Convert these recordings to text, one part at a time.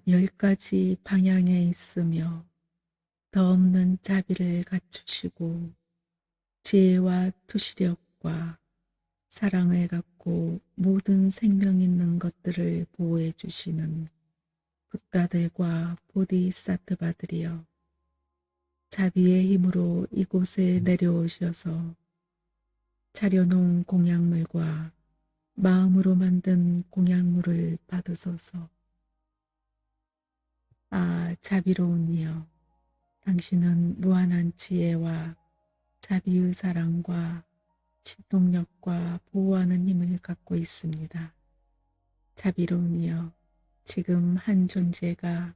열 가지 방향에 있으며 더 없는 자비를 갖추시고 지혜와 투시력과 사랑을 갖고 모든 생명 있는 것들을 보호해 주시는 붓다들과 보디사트바들이여, 자비의 힘으로 이곳에 내려오셔서 차려놓은 공약물과 마음으로 만든 공약물을 받으소서. 자비로운 이여, 당신은 무한한 지혜와 자비의 사랑과 신동력과 보호하는 힘을 갖고 있습니다. 자비로운 이여, 지금 한 존재가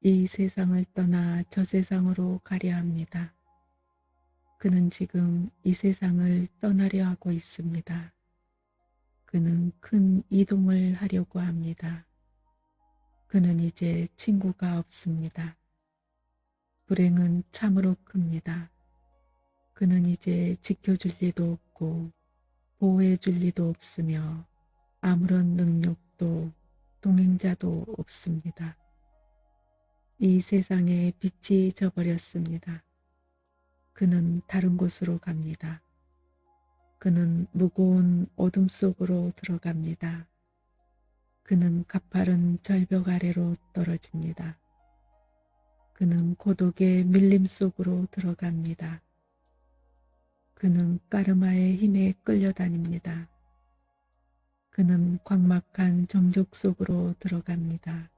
이 세상을 떠나 저 세상으로 가려 합니다. 그는 지금 이 세상을 떠나려 하고 있습니다. 그는 큰 이동을 하려고 합니다. 그는 이제 친구가 없습니다. 불행은 참으로 큽니다. 그는 이제 지켜줄 리도 없고 보호해 줄 리도 없으며 아무런 능력도 동행자도 없습니다. 이 세상에 빛이 져버렸습니다. 그는 다른 곳으로 갑니다. 그는 무거운 어둠 속으로 들어갑니다. 그는 가파른 절벽 아래로 떨어집니다. 그는 고독의 밀림 속으로 들어갑니다. 그는 까르마의 힘에 끌려다닙니다. 그는 광막한 정적 속으로 들어갑니다.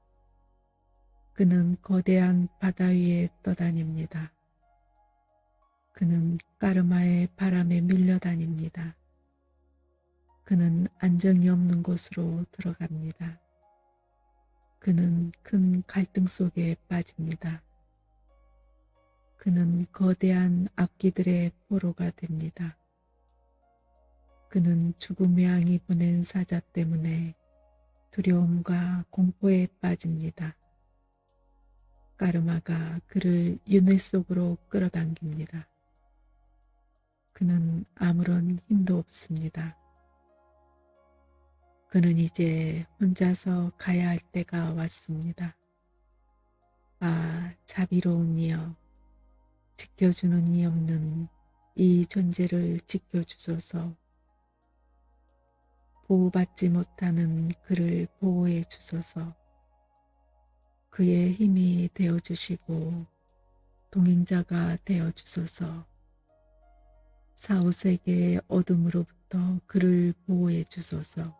그는 거대한 바다 위에 떠다닙니다. 그는 까르마의 바람에 밀려다닙니다. 그는 안정이 없는 곳으로 들어갑니다. 그는 큰 갈등 속에 빠집니다. 그는 거대한 악기들의 포로가 됩니다. 그는 죽음의 양이 보낸 사자 때문에 두려움과 공포에 빠집니다. 까르마가 그를 윤회 속으로 끌어당깁니다. 그는 아무런 힘도 없습니다. 그는 이제 혼자서 가야 할 때가 왔습니다. 자비로운 이여, 지켜주는 이 없는 이 존재를 지켜주소서. 보호받지 못하는 그를 보호해 주소서. 그의 힘이 되어주시고 동행자가 되어주소서. 사후세계의 어둠으로부터 그를 보호해 주소서.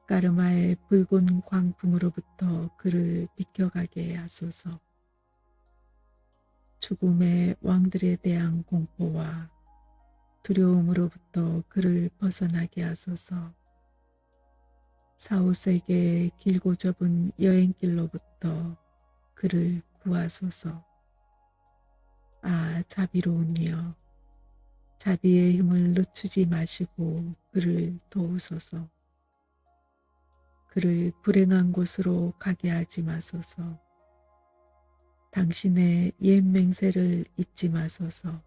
까르마의 붉은 광풍으로부터 그를 비켜가게 하소서. 죽음의 왕들에 대한 공포와 두려움으로부터 그를 벗어나게 하소서. 사후세계의 길고 좁은 여행길로부터 그를 구하소서. 자비로운 이여, 자비의 힘을 늦추지 마시고 그를 도우소서. 그를 불행한 곳으로 가게 하지 마소서. 당신의 옛 맹세를 잊지 마소서.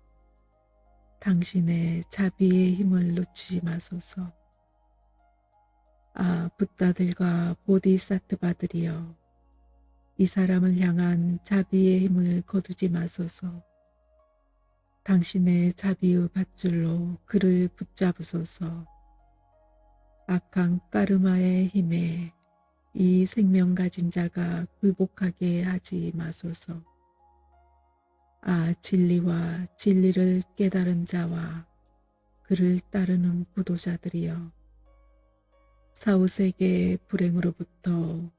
당신의 자비의 힘을 놓치지 마소서. 붓다들과 보디사트바들이여, 이 사람을 향한 자비의 힘을 거두지 마소서. 당신의 자비의 밧줄로 그를 붙잡으소서. 악한 까르마의 힘에 이 생명 가진 자가 굴복하게 하지 마소서. 진리와 진리를 깨달은 자와 그를 따르는 부도자들이여, 사후세계의 불행으로부터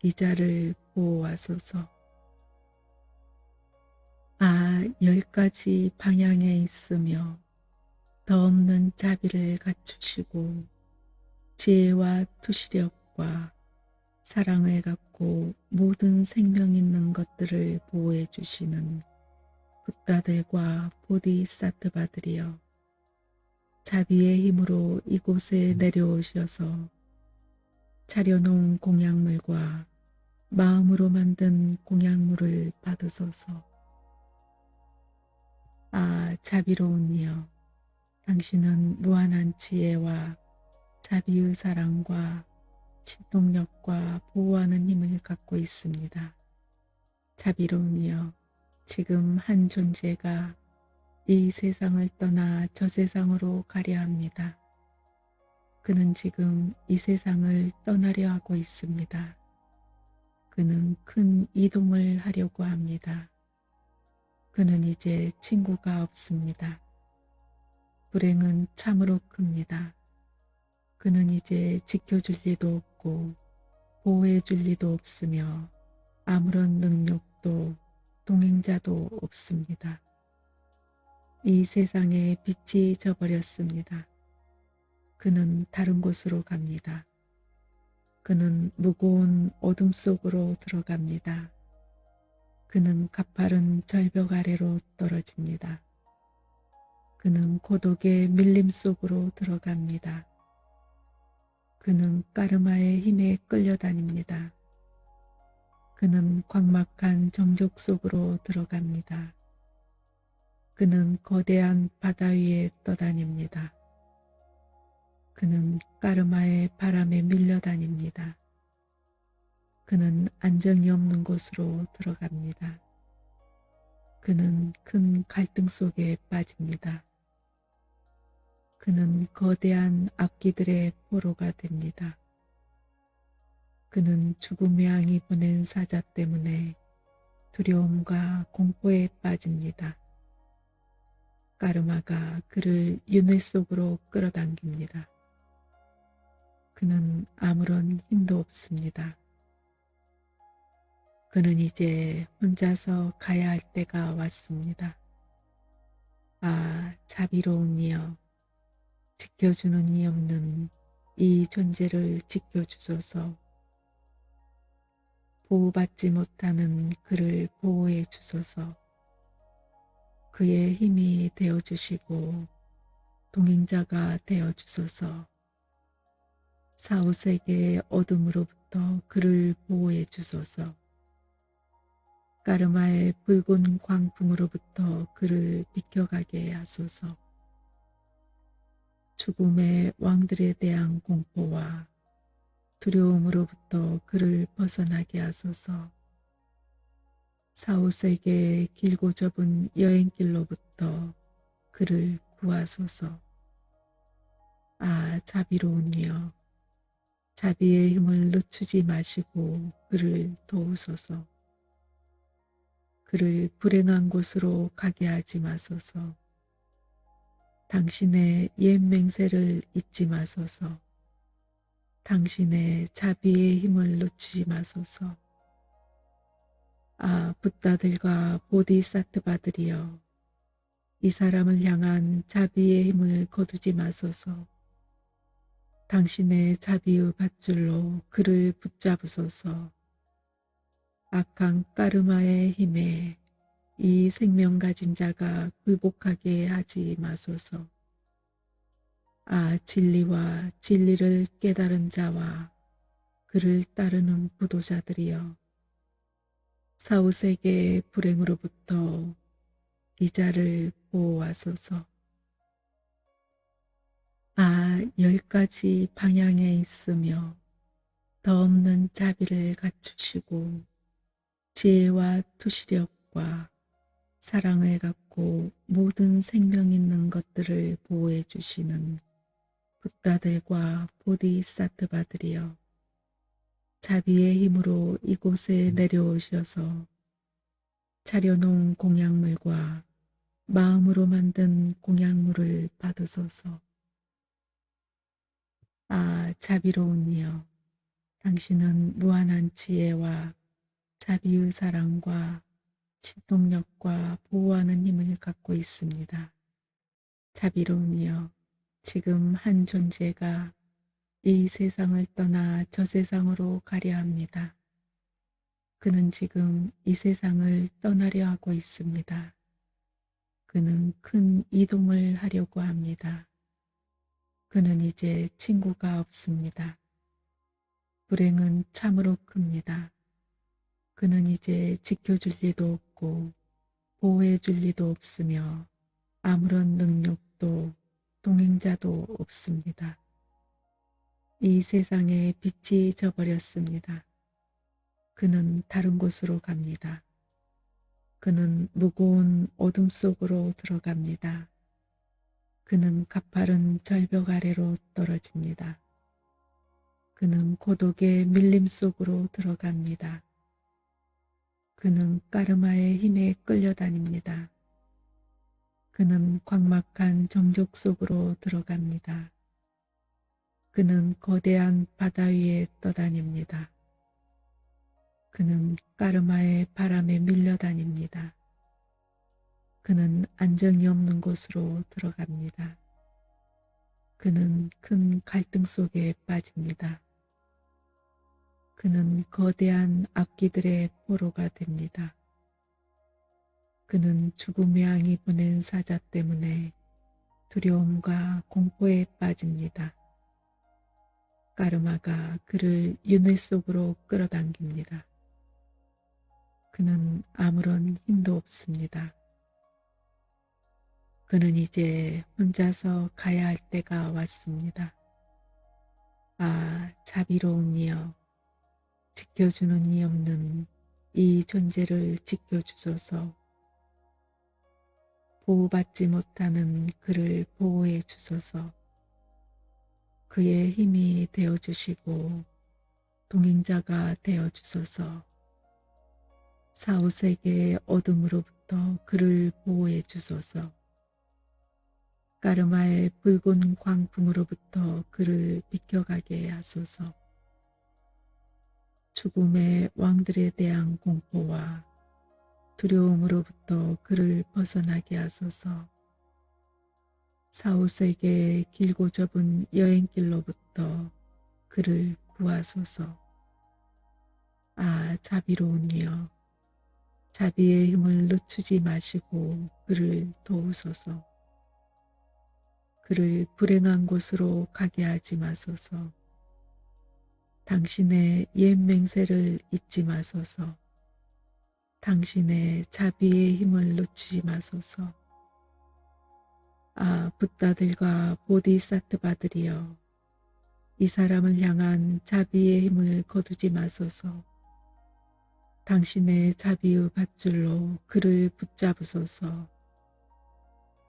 이 자를 보호하소서. 열 가지 방향에 있으며 더 없는 자비를 갖추시고 지혜와 투시력과 사랑을 갖고 모든 생명 있는 것들을 보호해 주시는 붓다들과 보디사트바들이여, 자비의 힘으로 이곳에 내려오셔서 차려놓은 공약물과 마음으로 만든 공약물을 받으소서. 자비로운 이여, 당신은 무한한 지혜와 자비의 사랑과 신동력과 보호하는 힘을 갖고 있습니다. 자비로우니여, 지금 한 존재가 이 세상을 떠나 저 세상으로 가려 합니다. 그는 지금 이 세상을 떠나려 하고 있습니다. 그는 큰 이동을 하려고 합니다. 그는 이제 친구가 없습니다. 불행은 참으로 큽니다. 그는 이제 지켜줄 리도 없고 보호해줄 리도 없으며 아무런 능력도 동행자도 없습니다. 이 세상에 빛이 져버렸습니다. 그는 다른 곳으로 갑니다. 그는 무거운 어둠 속으로 들어갑니다. 그는 가파른 절벽 아래로 떨어집니다. 그는 고독의 밀림 속으로 들어갑니다. 그는 까르마의 힘에 끌려다닙니다. 그는 광막한 정적 속으로 들어갑니다. 그는 거대한 바다 위에 떠다닙니다. 그는 까르마의 바람에 밀려다닙니다. 그는 안정이 없는 곳으로 들어갑니다. 그는 큰 갈등 속에 빠집니다. 그는 거대한 악기들의 포로가 됩니다. 그는 죽음의 양이 보낸 사자 때문에 두려움과 공포에 빠집니다. 까르마가 그를 윤회 속으로 끌어당깁니다. 그는 아무런 힘도 없습니다. 그는 이제 혼자서 가야 할 때가 왔습니다. 아, 자비로운 이여, 지켜주는 이 없는 이 존재를 지켜주소서. 보호받지 못하는 그를 보호해 주소서. 그의 힘이 되어주시고 동행자가 되어주소서. 사후세계의 어둠으로부터 그를 보호해 주소서. 까르마의 붉은 광풍으로부터 그를 비켜가게 하소서. 죽음의 왕들에 대한 공포와 두려움으로부터 그를 벗어나게 하소서. 사후세계의 길고 좁은 여행길로부터 그를 구하소서. 아, 자비로운 이여, 자비의 힘을 늦추지 마시고 그를 도우소서. 그를 불행한 곳으로 가게 하지 마소서. 당신의 옛 맹세를 잊지 마소서. 당신의 자비의 힘을 놓치지 마소서. 아, 붓다들과 보디사트바들이여, 이 사람을 향한 자비의 힘을 거두지 마소서. 당신의 자비의 밧줄로 그를 붙잡으소서. 악한 까르마의 힘에 이 생명 가진 자가 굴복하게 하지 마소서. 아, 진리와 진리를 깨달은 자와 그를 따르는 부도자들이여, 사후세계의 불행으로부터 이 자를 보호하소서. 아, 10가지 방향에 있으며 더 없는 자비를 갖추시고 지혜와 투시력과 사랑을 갖고 모든 생명 있는 것들을 보호해 주시는 붓다들과 보디사트바들이여, 자비의 힘으로 이곳에 내려오셔서 차려놓은 공약물과 마음으로 만든 공약물을 받으소서. 아, 자비로운 이여, 당신은 무한한 지혜와 자비의 사랑과 신동력과 보호하는 힘을 갖고 있습니다. 자비로운 이여, 지금 한 존재가 이 세상을 떠나 저 세상으로 가려 합니다. 그는 지금 이 세상을 떠나려 하고 있습니다. 그는 큰 이동을 하려고 합니다. 그는 이제 친구가 없습니다. 불행은 참으로 큽니다. 그는 이제 지켜줄 리도 없고 보호해줄 리도 없으며 아무런 능력도 동행자도 없습니다. 이 세상에 빛이 져버렸습니다. 그는 다른 곳으로 갑니다. 그는 무거운 어둠 속으로 들어갑니다. 그는 가파른 절벽 아래로 떨어집니다. 그는 고독의 밀림 속으로 들어갑니다. 그는 까르마의 힘에 끌려다닙니다. 그는 광막한 정적 속으로 들어갑니다. 그는 거대한 바다 위에 떠다닙니다. 그는 까르마의 바람에 밀려다닙니다. 그는 안정이 없는 곳으로 들어갑니다. 그는 큰 갈등 속에 빠집니다. 그는 거대한 악기들의 포로가 됩니다. 그는 죽음의 양이 보낸 사자 때문에 두려움과 공포에 빠집니다. 까르마가 그를 윤회 속으로 끌어당깁니다. 그는 아무런 힘도 없습니다. 그는 이제 혼자서 가야 할 때가 왔습니다. 아, 자비로운 이여, 지켜주는 이 없는 이 존재를 지켜주소서. 보호받지 못하는 그를 보호해 주소서. 그의 힘이 되어주시고 동행자가 되어주소서. 사후세계의 어둠으로부터 그를 보호해 주소서. 까르마의 붉은 광풍으로부터 그를 비켜가게 하소서. 죽음의 왕들에 대한 공포와 두려움으로부터 그를 벗어나게 하소서. 사후세계의 길고 좁은 여행길로부터 그를 구하소서. 아, 자비로운 이여, 자비의 힘을 늦추지 마시고 그를 도우소서. 그를 불행한 곳으로 가게 하지 마소서. 당신의 옛 맹세를 잊지 마소서. 당신의 자비의 힘을 놓치지 마소서. 아, 붓다들과 보디사트바들이여, 이 사람을 향한 자비의 힘을 거두지 마소서. 당신의 자비의 밧줄로 그를 붙잡으소서.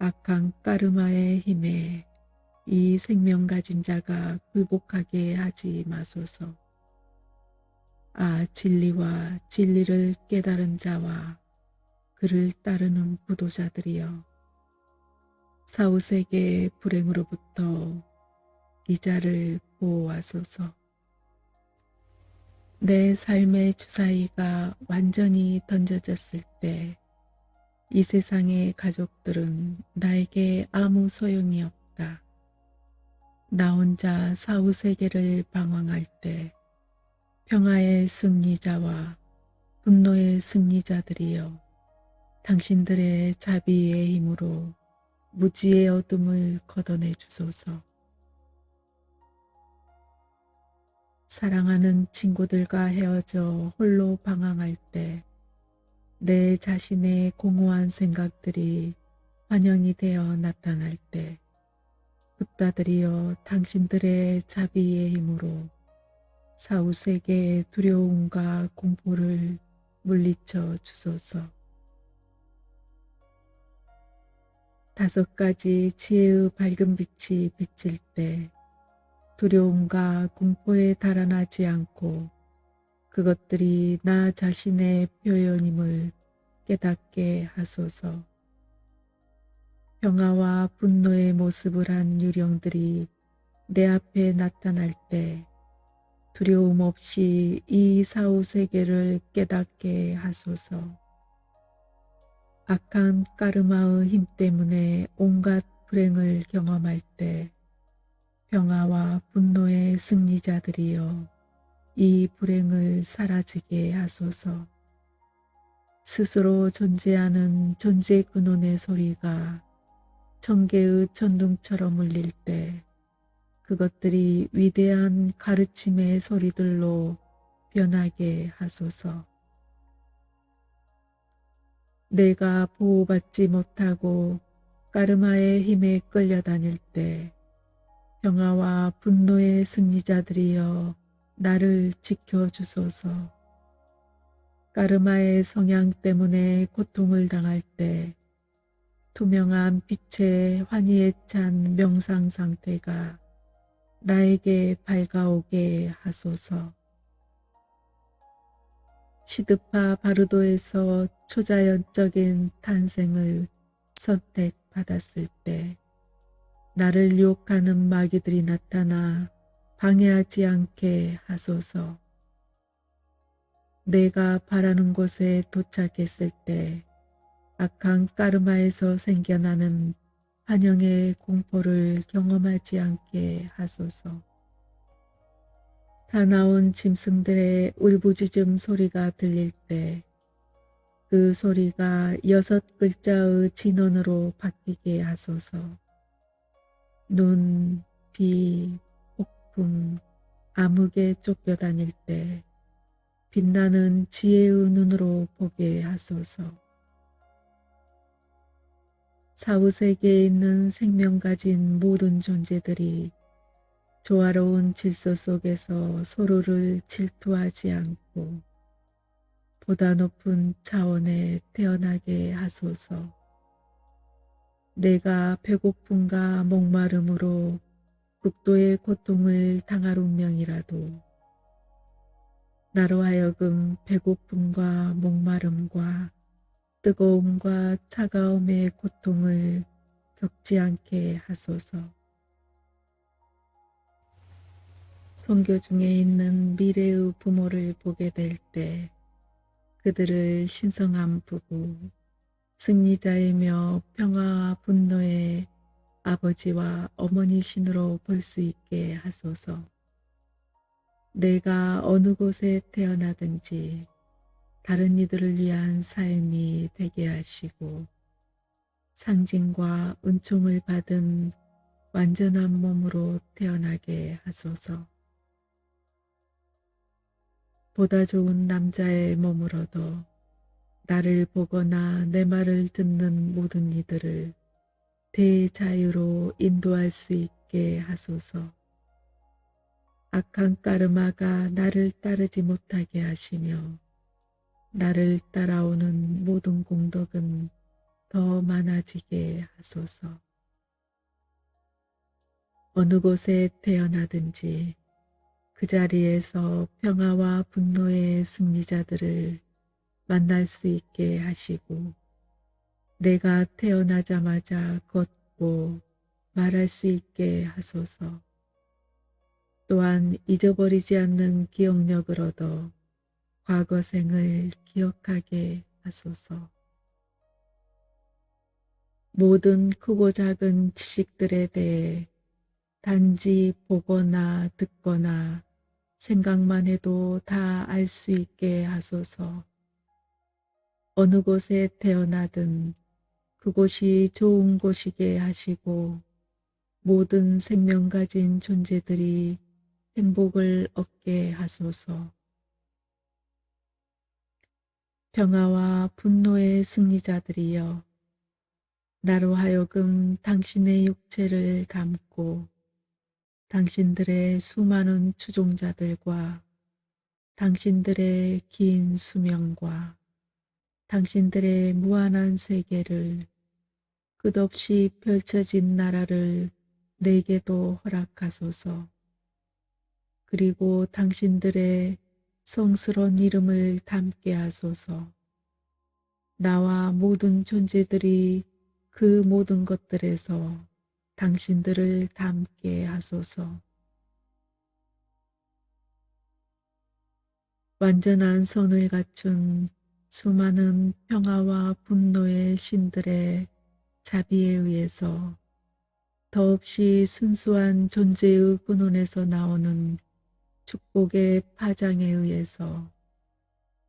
악한 까르마의 힘에 이 생명 가진 자가 굴복하게 하지 마소서. 아, 진리와 진리를 깨달은 자와 그를 따르는 부도자들이여, 사후세계의 불행으로부터 이 자를 보호하소서. 내 삶의 주사위가 완전히 던져졌을 때 이 세상의 가족들은 나에게 아무 소용이 없다. 나 혼자 사후세계를 방황할 때 평화의 승리자와 분노의 승리자들이여, 당신들의 자비의 힘으로 무지의 어둠을 걷어내 주소서. 사랑하는 친구들과 헤어져 홀로 방황할 때 내 자신의 공허한 생각들이 반영이 되어 나타날 때 붓다들이여, 당신들의 자비의 힘으로 사후세계의 두려움과 공포를 물리쳐 주소서. 5가지 지혜의 밝은 빛이 비칠 때 두려움과 공포에 달아나지 않고 그것들이 나 자신의 표현임을 깨닫게 하소서. 평화와 분노의 모습을 한 유령들이 내 앞에 나타날 때 두려움 없이 이 사후세계를 깨닫게 하소서. 악한 까르마의 힘 때문에 온갖 불행을 경험할 때 평화와 분노의 승리자들이여, 이 불행을 사라지게 하소서. 스스로 존재하는 존재 근원의 소리가 천개의 천둥처럼 울릴 때 그것들이 위대한 가르침의 소리들로 변하게 하소서. 내가 보호받지 못하고 까르마의 힘에 끌려다닐 때 평화와 분노의 승리자들이여 나를 지켜주소서. 까르마의 성향 때문에 고통을 당할 때 투명한 빛의 환희에 찬 명상 상태가 나에게 밝아오게 하소서. 시드파 바르도에서 초자연적인 탄생을 선택받았을 때 나를 유혹하는 마귀들이 나타나 방해하지 않게 하소서. 내가 바라는 곳에 도착했을 때 악한 까르마에서 생겨나는 환영의 공포를 경험하지 않게 하소서. 사나운 짐승들의 울부짖음 소리가 들릴 때 그 소리가 6글자의 진원으로 바뀌게 하소서. 눈, 비, 폭풍, 암흑에 쫓겨다닐 때 빛나는 지혜의 눈으로 보게 하소서. 사후세계에 있는 생명 가진 모든 존재들이 조화로운 질서 속에서 서로를 질투하지 않고 보다 높은 차원에 태어나게 하소서. 내가 배고픔과 목마름으로 극도의 고통을 당할 운명이라도 나로 하여금 배고픔과 목마름과 뜨거움과 차가움의 고통을 겪지 않게 하소서. 선교 중에 있는 미래의 부모를 보게 될 때 그들을 신성한 부부, 승리자이며 평화와 분노의 아버지와 어머니신으로 볼 수 있게 하소서. 내가 어느 곳에 태어나든지 다른 이들을 위한 삶이 되게 하시고 상징과 은총을 받은 완전한 몸으로 태어나게 하소서. 보다 좋은 남자의 몸을 얻어 나를 보거나 내 말을 듣는 모든 이들을 대자유로 인도할 수 있게 하소서. 악한 까르마가 나를 따르지 못하게 하시며 나를 따라오는 모든 공덕은 더 많아지게 하소서. 어느 곳에 태어나든지 그 자리에서 평화와 분노의 승리자들을 만날 수 있게 하시고 내가 태어나자마자 걷고 말할 수 있게 하소서. 또한 잊어버리지 않는 기억력을 얻어 과거 생을 기억하게 하소서. 모든 크고 작은 지식들에 대해 단지 보거나 듣거나 생각만 해도 다 알 수 있게 하소서. 어느 곳에 태어나든 그곳이 좋은 곳이게 하시고 모든 생명 가진 존재들이 행복을 얻게 하소서. 평화와 분노의 승리자들이여 나로 하여금 당신의 육체를 담고 당신들의 수많은 추종자들과 당신들의 긴 수명과 당신들의 무한한 세계를 끝없이 펼쳐진 나라를 내게도 허락하소서. 그리고 당신들의 성스러운 이름을 담게 하소서. 나와 모든 존재들이 그 모든 것들에서 당신들을 담게 하소서. 완전한 선을 갖춘 수많은 평화와 분노의 신들의 자비에 의해서 더없이 순수한 존재의 근원에서 나오는 축복의 파장에 의해서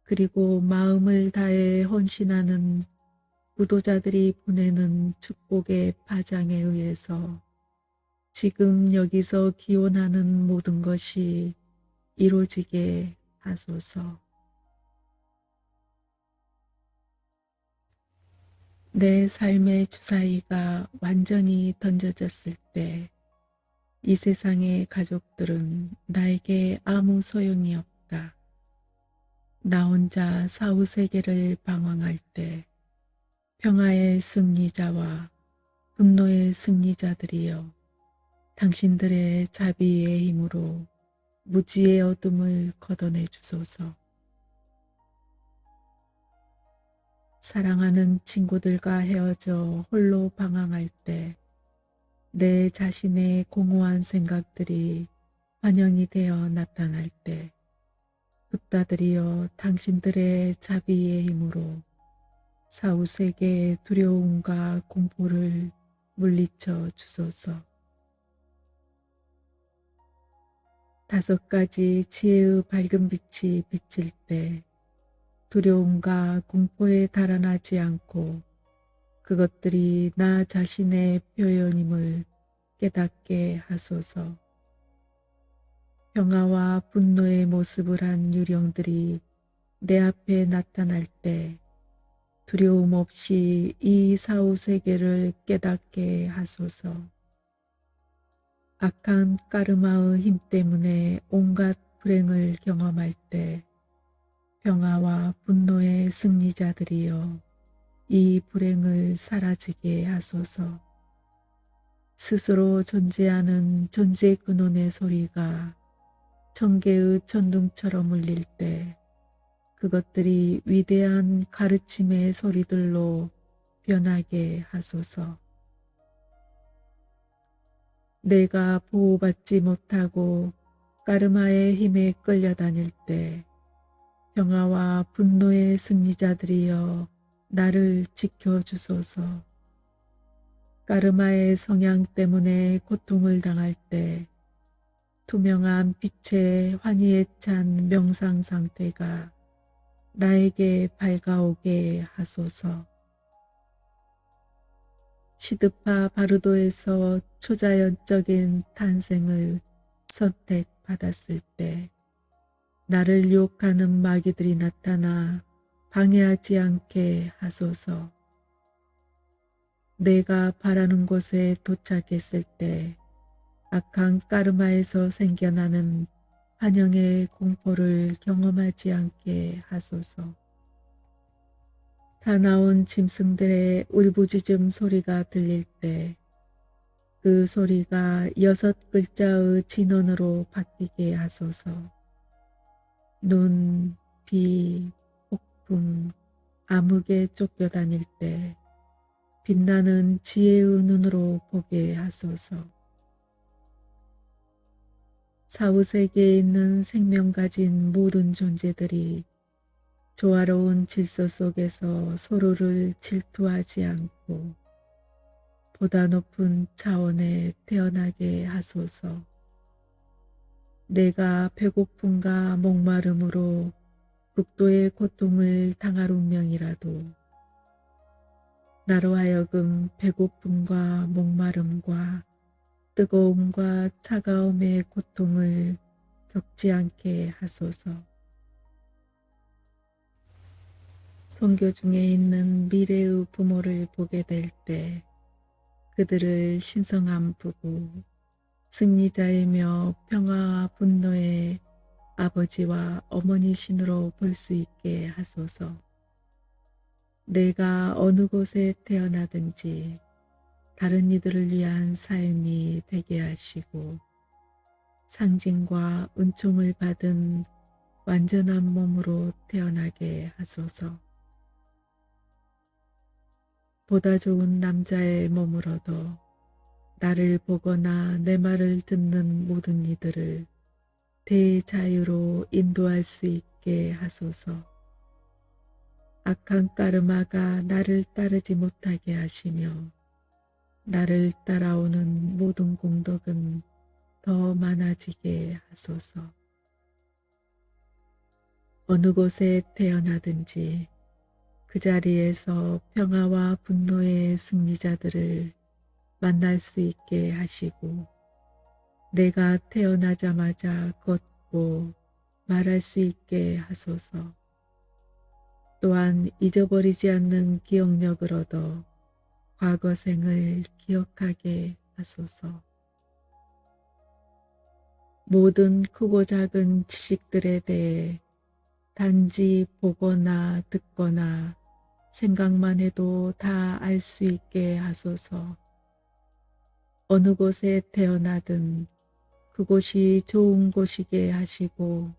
그리고 마음을 다해 헌신하는 구도자들이 보내는 축복의 파장에 의해서 지금 여기서 기원하는 모든 것이 이루어지게 하소서. 내 삶의 주사위가 완전히 던져졌을 때 이 세상의 가족들은 나에게 아무 소용이 없다. 나 혼자 사후세계를 방황할 때 평화의 승리자와 분노의 승리자들이여 당신들의 자비의 힘으로 무지의 어둠을 걷어내 주소서. 사랑하는 친구들과 헤어져 홀로 방황할 때 내 자신의 공허한 생각들이 환영이 되어 나타날 때 붓다들이여 당신들의 자비의 힘으로 사후세계의 두려움과 공포를 물리쳐 주소서. 5가지 지혜의 밝은 빛이 비칠 때 두려움과 공포에 달아나지 않고 그것들이 나 자신의 표현임을 깨닫게 하소서. 평화와 분노의 모습을 한 유령들이 내 앞에 나타날 때 두려움 없이 이 사후세계를 깨닫게 하소서. 악한 까르마의 힘 때문에 온갖 불행을 경험할 때 평화와 분노의 승리자들이여 이 불행을 사라지게 하소서. 스스로 존재하는 존재 근원의 소리가 천개의 천둥처럼 울릴 때 그것들이 위대한 가르침의 소리들로 변하게 하소서. 내가 보호받지 못하고 까르마의 힘에 끌려다닐 때 평화와 분노의 승리자들이여 나를 지켜주소서. 까르마의 성향 때문에 고통을 당할 때 투명한 빛의 환희에 찬 명상 상태가 나에게 밝아오게 하소서. 시드파 바르도에서 초자연적인 탄생을 선택받았을 때 나를 유혹하는 마귀들이 나타나 방해하지 않게 하소서. 내가 바라는 곳에 도착했을 때 악한 까르마에서 생겨나는 환영의 공포를 경험하지 않게 하소서. 사나운 짐승들의 울부짖음 소리가 들릴 때 그 소리가 6글자의 진원으로 바뀌게 하소서. 눈, 비, 폭풍, 암흑에 쫓겨다닐 때 빛나는 지혜의 눈으로 보게 하소서. 사후세계에 있는 생명 가진 모든 존재들이 조화로운 질서 속에서 서로를 질투하지 않고 보다 높은 차원에 태어나게 하소서. 내가 배고픔과 목마름으로 극도의 고통을 당할 운명이라도 나로 하여금 배고픔과 목마름과 뜨거움과 차가움의 고통을 겪지 않게 하소서. 선교 중에 있는 미래의 부모를 보게 될 때 그들을 신성한 부부, 승리자이며 평화와 분노의 아버지와 어머니신으로 볼 수 있게 하소서. 내가 어느 곳에 태어나든지 다른 이들을 위한 삶이 되게 하시고 상징과 은총을 받은 완전한 몸으로 태어나게 하소서. 보다 좋은 남자의 몸을 얻어 나를 보거나 내 말을 듣는 모든 이들을 대자유로 인도할 수 있게 하소서. 악한 까르마가 나를 따르지 못하게 하시며 나를 따라오는 모든 공덕은 더 많아지게 하소서. 어느 곳에 태어나든지 그 자리에서 평화와 분노의 승리자들을 만날 수 있게 하시고 내가 태어나자마자 걷고 말할 수 있게 하소서. 또한 잊어버리지 않는 기억력을 얻어 과거 생을 기억하게 하소서. 모든 크고 작은 지식들에 대해 단지 보거나 듣거나 생각만 해도 다 알 수 있게 하소서. 어느 곳에 태어나든 그곳이 좋은 곳이게 하시고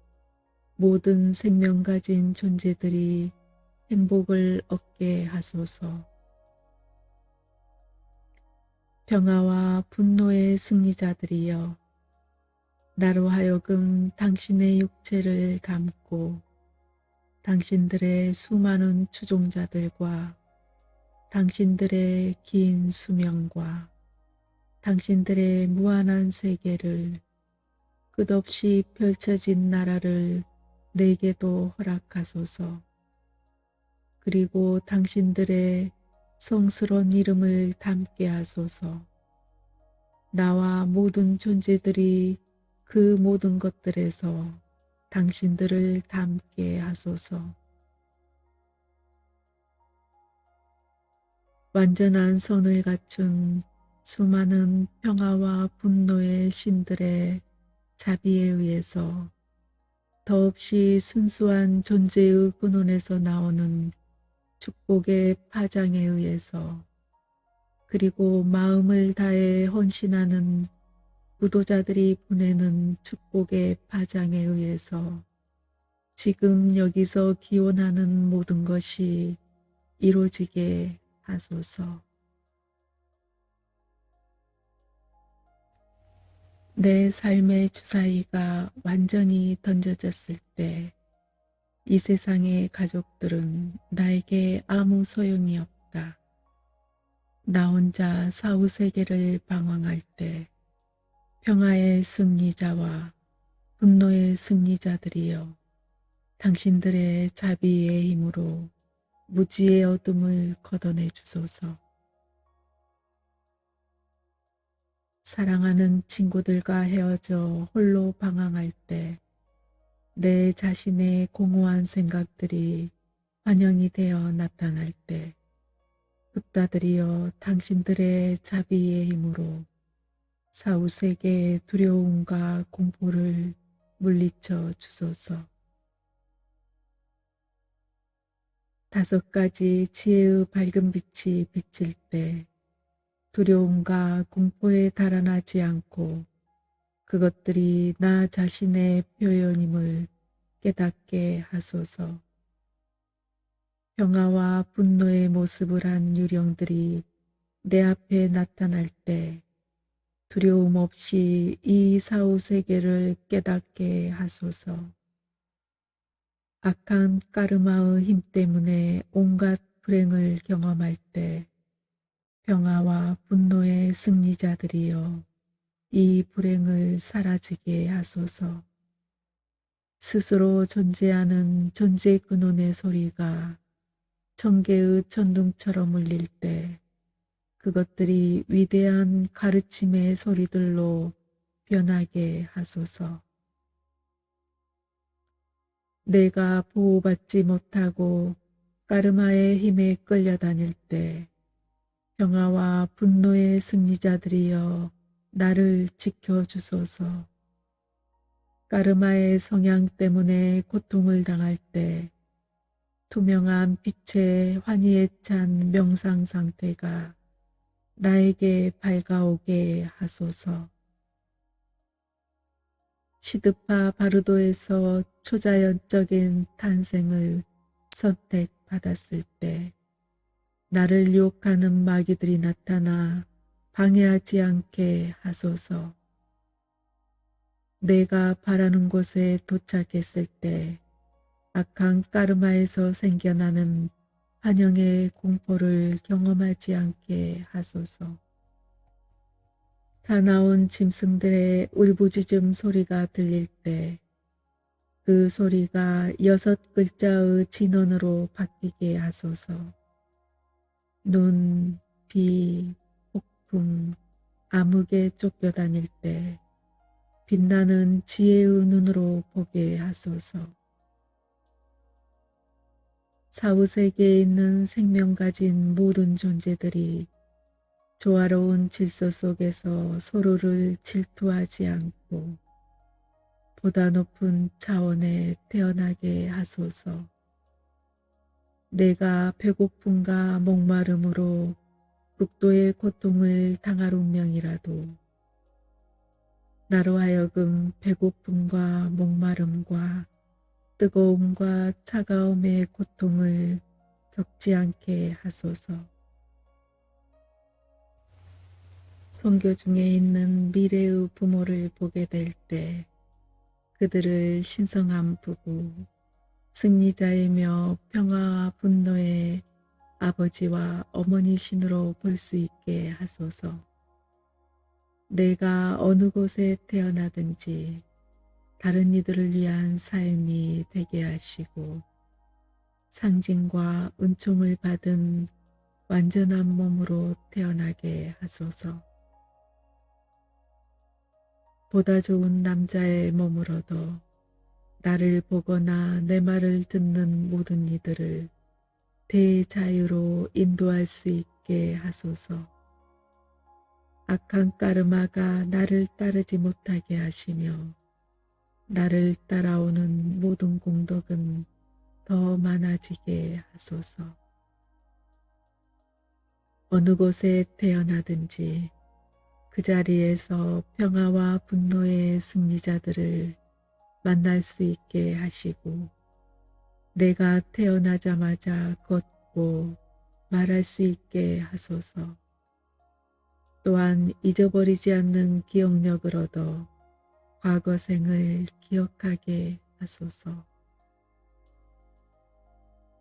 모든 생명 가진 존재들이 행복을 얻게 하소서. 평화와 분노의 승리자들이여 나로 하여금 당신의 육체를 담고 당신들의 수많은 추종자들과 당신들의 긴 수명과 당신들의 무한한 세계를 끝없이 펼쳐진 나라를 내게도 허락하소서. 그리고 당신들의 성스러운 이름을 담게 하소서. 나와 모든 존재들이 그 모든 것들에서 당신들을 담게 하소서. 완전한 선을 갖춘 수많은 평화와 분노의 신들의 자비에 의해서 더없이 순수한 존재의 근원에서 나오는 축복의 파장에 의해서 그리고 마음을 다해 헌신하는 구도자들이 보내는 축복의 파장에 의해서 지금 여기서 기원하는 모든 것이 이루어지게 하소서. 내 삶의 주사위가 완전히 던져졌을 때 이 세상의 가족들은 나에게 아무 소용이 없다. 나 혼자 사후세계를 방황할 때 평화의 승리자와 분노의 승리자들이여 당신들의 자비의 힘으로 무지의 어둠을 걷어내 주소서. 사랑하는 친구들과 헤어져 홀로 방황할 때 내 자신의 공허한 생각들이 환영이 되어 나타날 때 붓다들이여 당신들의 자비의 힘으로 사후세계의 두려움과 공포를 물리쳐 주소서. 5가지 지혜의 밝은 빛이 비칠 때 두려움과 공포에 달아나지 않고 그것들이 나 자신의 표현임을 깨닫게 하소서. 평화와 분노의 모습을 한 유령들이 내 앞에 나타날 때 두려움 없이 이 사후세계를 깨닫게 하소서. 악한 까르마의 힘 때문에 온갖 불행을 경험할 때 평화와 분노의 승리자들이여 이 불행을 사라지게 하소서. 스스로 존재하는 존재 근원의 소리가 천개의 천둥처럼 울릴 때 그것들이 위대한 가르침의 소리들로 변하게 하소서. 내가 보호받지 못하고 까르마의 힘에 끌려다닐 때 평화와 분노의 승리자들이여 나를 지켜주소서. 까르마의 성향 때문에 고통을 당할 때 투명한 빛의 환희에 찬 명상 상태가 나에게 밝아오게 하소서. 시드파 바르도에서 초자연적인 탄생을 선택받았을 때 나를 유혹하는 마귀들이 나타나 방해하지 않게 하소서. 내가 바라는 곳에 도착했을 때 악한 까르마에서 생겨나는 환영의 공포를 경험하지 않게 하소서. 사나운 짐승들의 울부짖음 소리가 들릴 때 그 소리가 6글자의 진원으로 바뀌게 하소서. 눈, 비, 폭풍, 암흑에 쫓겨다닐 때 빛나는 지혜의 눈으로 보게 하소서. 사후세계에 있는 생명 가진 모든 존재들이 조화로운 질서 속에서 서로를 질투하지 않고 보다 높은 차원에 태어나게 하소서. 내가 배고픔과 목마름으로 극도의 고통을 당할 운명이라도 나로 하여금 배고픔과 목마름과 뜨거움과 차가움의 고통을 겪지 않게 하소서. 선교 중에 있는 미래의 부모를 보게 될 때 그들을 신성한 부부, 승리자이며 평화와 분노의 아버지와 어머니신으로 볼 수 있게 하소서. 내가 어느 곳에 태어나든지 다른 이들을 위한 삶이 되게 하시고 상징과 은총을 받은 완전한 몸으로 태어나게 하소서. 보다 좋은 남자의 몸을 얻어 나를 보거나 내 말을 듣는 모든 이들을 대자유로 인도할 수 있게 하소서. 악한 까르마가 나를 따르지 못하게 하시며 나를 따라오는 모든 공덕은 더 많아지게 하소서. 어느 곳에 태어나든지 그 자리에서 평화와 분노의 승리자들을 만날 수 있게 하시고 내가 태어나자마자 걷고 말할 수 있게 하소서. 또한 잊어버리지 않는 기억력을 얻어 과거 생을 기억하게 하소서.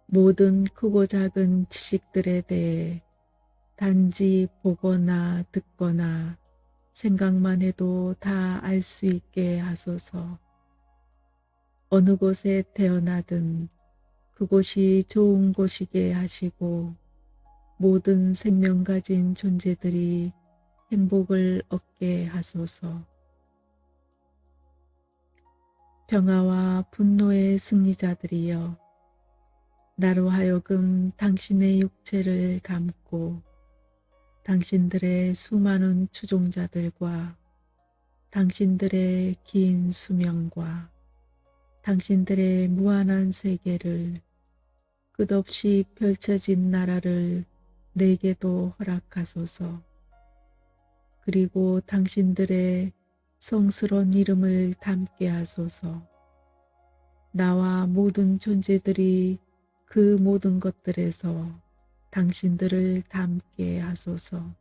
모든 크고 작은 지식들에 대해 단지 보거나 듣거나 생각만 해도 다 알 수 있게 하소서. 어느 곳에 태어나든 그곳이 좋은 곳이게 하시고 모든 생명 가진 존재들이 행복을 얻게 하소서. 평화와 분노의 승리자들이여 나로 하여금 당신의 육체를 담고 당신들의 수많은 추종자들과 당신들의 긴 수명과 당신들의 무한한 세계를 끝없이 펼쳐진 나라를 내게도 허락하소서. 그리고 당신들의 성스러운 이름을 담게 하소서. 나와 모든 존재들이 그 모든 것들에서 당신들을 담게 하소서.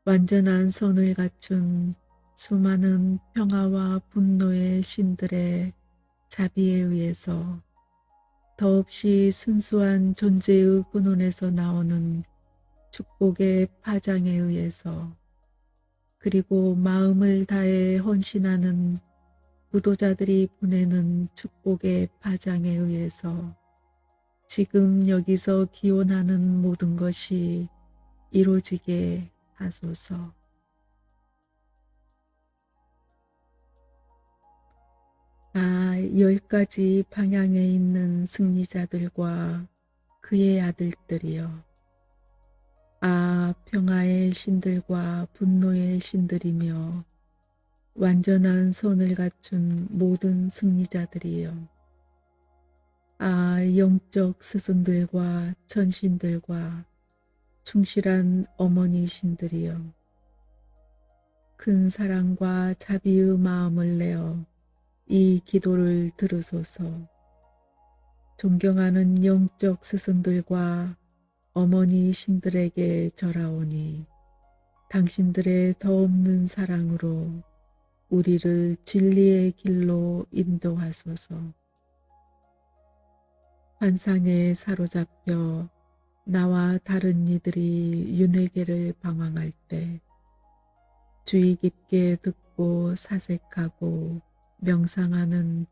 완전한 선을 갖춘 수많은 평화와 분노의 신들의 자비에 의해서 더없이 순수한 존재의 근원에서 나오는 축복의 파장에 의해서 그리고 마음을 다해 헌신하는 구도자들이 보내는 축복의 파장에 의해서 지금 여기서 기원하는 모든 것이 이루어지게 하소서. 아, 10가지 방향에 있는 승리자들과 그의 아들들이여. 아, 평화의 신들과 분노의 신들이며 완전한 선을 갖춘 모든 승리자들이여. 아, 영적 스승들과 천신들과 충실한 어머니 신들이여. 큰 사랑과 자비의 마음을 내어 이 기도를 들으소서. 존경하는 영적 스승들과 어머니 신들에게 절하오니 당신들의 더없는 사랑으로 우리를 진리의 길로 인도하소서. 환상에 사로잡혀 나와 다른 이들이 윤회계를 방황할 때 주의 깊게 듣고 사색하고 명상하는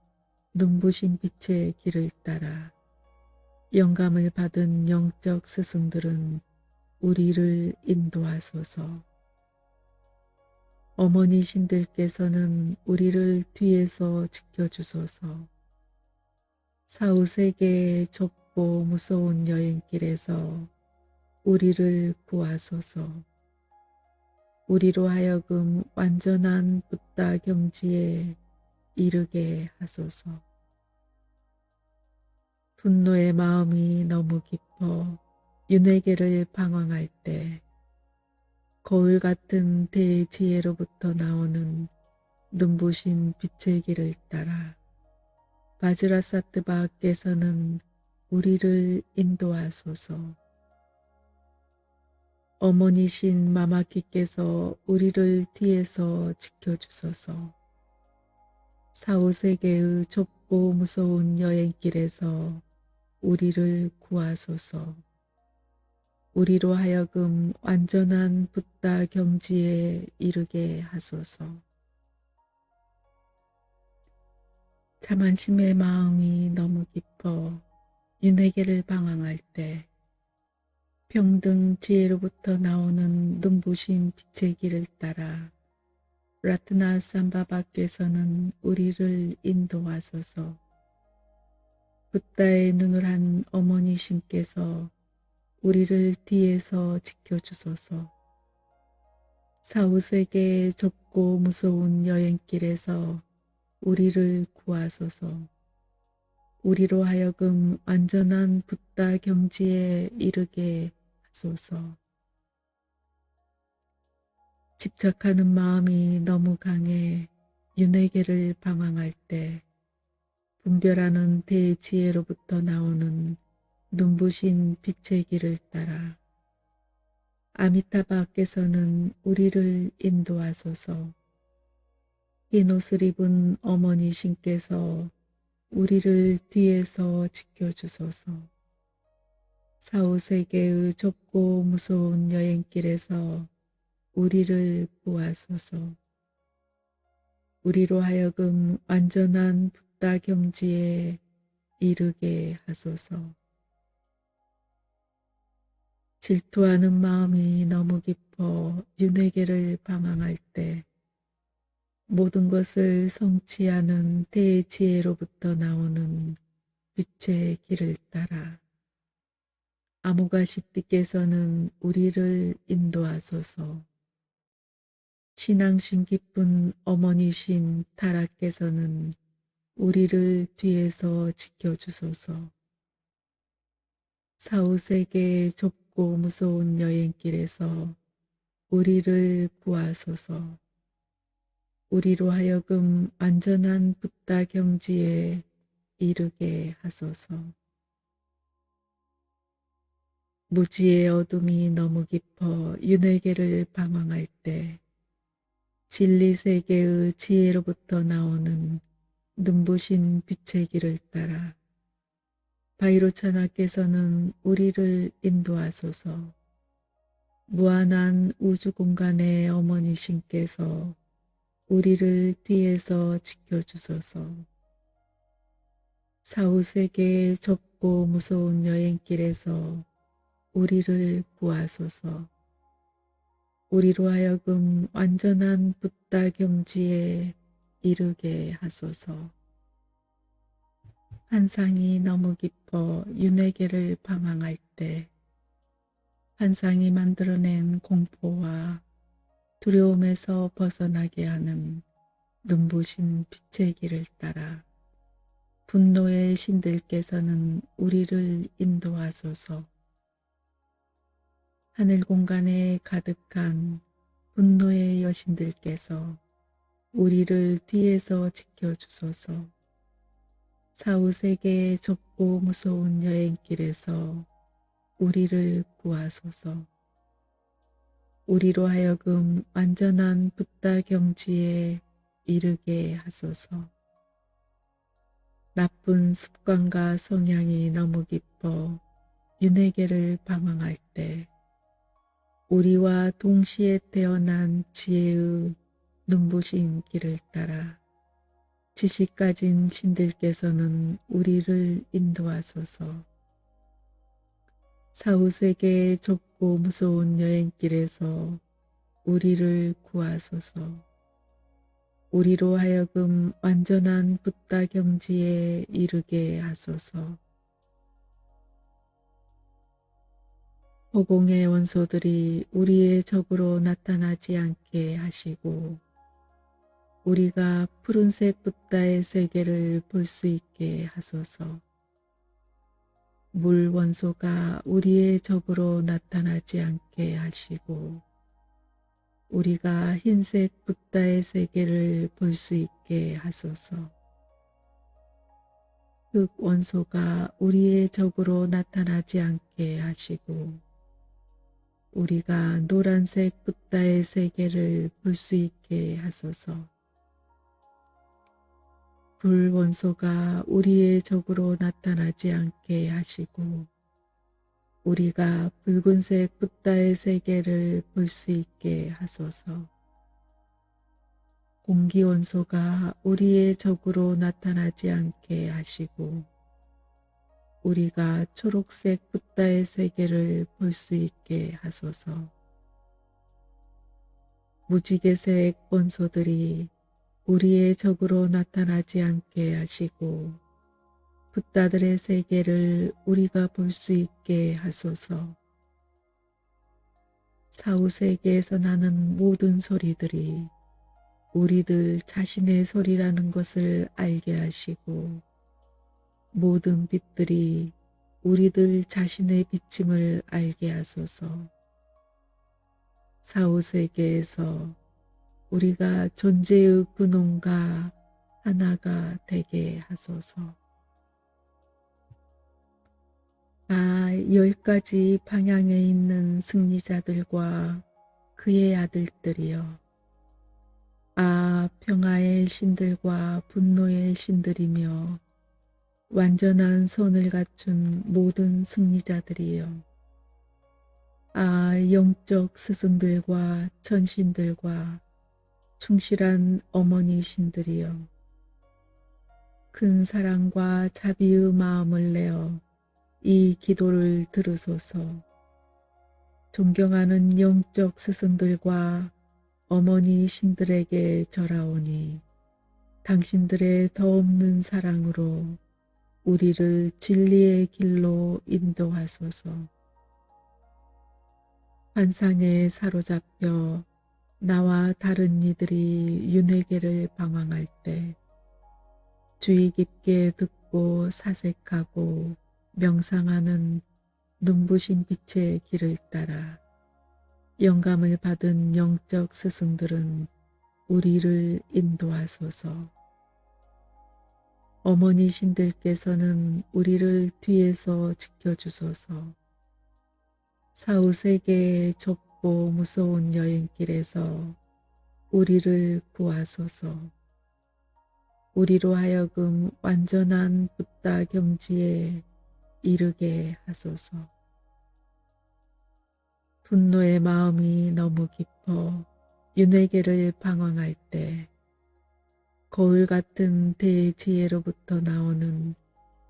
눈부신 빛의 길을 따라 영감을 받은 영적 스승들은 우리를 인도하소서. 어머니 신들께서는 우리를 뒤에서 지켜주소서. 사후세계의 좁고 무서운 여행길에서 우리를 구하소서. 우리로 하여금 완전한 붓다 경지에 이르게 하소서. 분노의 마음이 너무 깊어 윤회계를 방황할 때 거울 같은 대지혜로부터 나오는 눈부신 빛의 길을 따라 바지라사트바께서는 우리를 인도하소서. 어머니신 마마키께서 우리를 뒤에서 지켜주소서. 사후세계의 좁고 무서운 여행길에서 우리를 구하소서. 우리로 하여금 완전한 붓다 경지에 이르게 하소서. 자만심의 마음이 너무 깊어 윤회계를 방황할 때 평등 지혜로부터 나오는 눈부신 빛의 길을 따라 라트나 삼바바께서는 우리를 인도하소서. 붓다의 눈을 한 어머니신께서 우리를 뒤에서 지켜주소서. 사후세계의 좁고 무서운 여행길에서 우리를 구하소서. 우리로 하여금 완전한 붓다 경지에 이르게 하소서. 집착하는 마음이 너무 강해 윤회계를 방황할 때 분별하는 대지혜로부터 나오는 눈부신 빛의 길을 따라 아미타바께서는 우리를 인도하소서. 흰 옷을 입은 어머니신께서 우리를 뒤에서 지켜주소서. 사후세계의 좁고 무서운 여행길에서 우리를 구하소서. 우리로 하여금 완전한 붓다 경지에 이르게 하소서. 질투하는 마음이 너무 깊어 윤회계를 방황할 때 모든 것을 성취하는 대지혜로부터 나오는 빛의 길을 따라 아무가시띠께서는 우리를 인도하소서. 신앙심 깊은 어머니신 타라께서는 우리를 뒤에서 지켜주소서. 사후세계의 좁고 무서운 여행길에서 우리를 구하소서. 우리로 하여금 완전한 붓다 경지에 이르게 하소서. 무지의 어둠이 너무 깊어 윤회계를 방황할 때 진리세계의 지혜로부터 나오는 눈부신 빛의 길을 따라 바이로차나께서는 우리를 인도하소서. 무한한 우주 공간의 어머니신께서 우리를 뒤에서 지켜주소서. 사후세계의 좁고 무서운 여행길에서 우리를 구하소서. 우리로 하여금 완전한 붓다 경지에 이르게 하소서. 환상이 너무 깊어 윤회계를 방황할 때 환상이 만들어낸 공포와 두려움에서 벗어나게 하는 눈부신 빛의 길을 따라 분노의 신들께서는 우리를 인도하소서. 하늘 공간에 가득한 분노의 여신들께서 우리를 뒤에서 지켜주소서. 사후세계의 좁고 무서운 여행길에서 우리를 구하소서. 우리로 하여금 완전한 붓다 경지에 이르게 하소서. 나쁜 습관과 성향이 너무 깊어 윤회계를 방황할 때 우리와 동시에 태어난 지혜의 눈부신 길을 따라 지식 가진 신들께서는 우리를 인도하소서. 사후세계의 좁고 무서운 여행길에서 우리를 구하소서. 우리로 하여금 완전한 붓다 경지에 이르게 하소서. 허공의 원소들이 우리의 적으로 나타나지 않게 하시고 우리가 푸른색 붓다의 세계를 볼 수 있게 하소서. 물 원소가 우리의 적으로 나타나지 않게 하시고 우리가 흰색 붓다의 세계를 볼 수 있게 하소서. 흙 원소가 우리의 적으로 나타나지 않게 하시고 우리가 노란색 붓다의 세계를 볼 수 있게 하소서. 불 원소가 우리의 적으로 나타나지 않게 하시고 우리가 붉은색 붓다의 세계를 볼 수 있게 하소서. 공기 원소가 우리의 적으로 나타나지 않게 하시고 우리가 초록색 붓다의 세계를 볼 수 있게 하소서. 무지개색 원소들이 우리의 적으로 나타나지 않게 하시고 붓다들의 세계를 우리가 볼 수 있게 하소서. 사후세계에서 나는 모든 소리들이 우리들 자신의 소리라는 것을 알게 하시고 모든 빛들이 우리들 자신의 비침을 알게 하소서. 사후세계에서 우리가 존재의 근원과 하나가 되게 하소서. 아, 10가지 방향에 있는 승리자들과 그의 아들들이여. 아, 평화의 신들과 분노의 신들이며 완전한 선을 갖춘 모든 승리자들이여. 아, 영적 스승들과 천신들과 충실한 어머니 신들이여. 큰 사랑과 자비의 마음을 내어 이 기도를 들으소서. 존경하는 영적 스승들과 어머니 신들에게 절하오니 당신들의 더없는 사랑으로 우리를 진리의 길로 인도하소서. 환상에 사로잡혀 나와 다른 이들이 윤회계를 방황할 때 주의 깊게 듣고 사색하고 명상하는 눈부신 빛의 길을 따라 영감을 받은 영적 스승들은 우리를 인도하소서. 어머니 신들께서는 우리를 뒤에서 지켜주소서. 사후세계의 좁고 무서운 여행길에서 우리를 구하소서. 우리로 하여금 완전한 붓다 경지에 이르게 하소서. 분노의 마음이 너무 깊어 윤회계를 방황할 때 거울 같은 대지혜로부터 나오는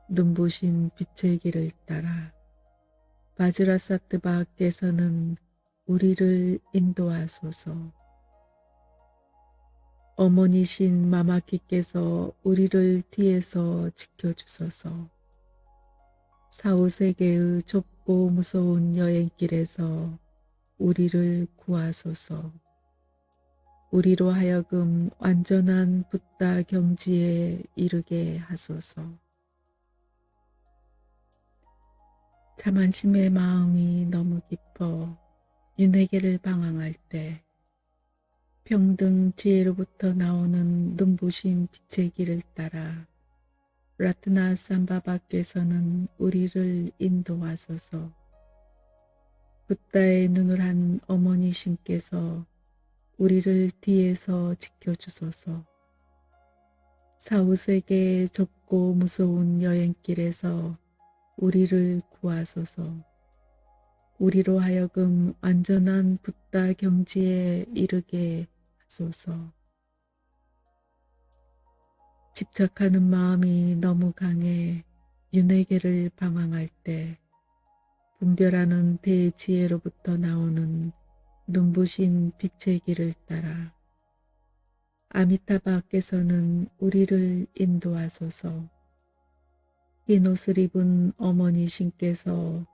눈부신 빛의 길을 따라 바즈라사트바께서는 우리를 인도하소서. 어머니신 마마키께서 우리를 뒤에서 지켜주소서. 사후세계의 좁고 무서운 여행길에서 우리를 구하소서. 우리로 하여금 완전한 붓다 경지에 이르게 하소서. 자만심의 마음이 너무 깊어 윤회계를 방황할 때 평등 지혜로부터 나오는 눈부신 빛의 길을 따라 라트나 삼바바께서는 우리를 인도하소서. 붓다의 눈을 한 어머니 신께서 우리를 뒤에서 지켜주소서. 사후세계의 좁고 무서운 여행길에서 우리를 구하소서. 우리로 하여금 완전한 붓다 경지에 이르게 하소서. 집착하는 마음이 너무 강해 윤회계를 방황할 때 분별하는 대지혜로부터 나오는 눈부신 빛의 길을 따라 아미타바께서는 우리를 인도하소서. 흰 옷을 입은 어머니 신께서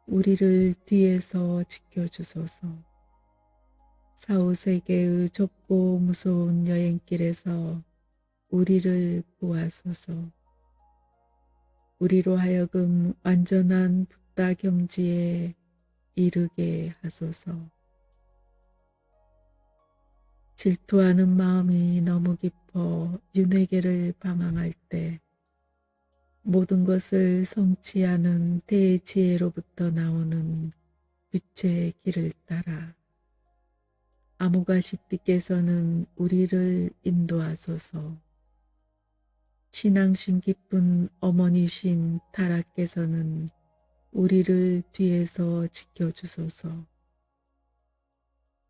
우리를 뒤에서 지켜주소서. 사후세계의 좁고 무서운 여행길에서 우리를 구하소서. 우리로 하여금 완전한 붓다 경지에 이르게 하소서. 질투하는 마음이 너무 깊어 윤회계를 방황할 때 모든 것을 성취하는 대지혜로부터 나오는 빛의 길을 따라 아무가시띠께서는 우리를 인도하소서. 신앙심 깊은 어머니신 타라께서는 우리를 뒤에서 지켜주소서.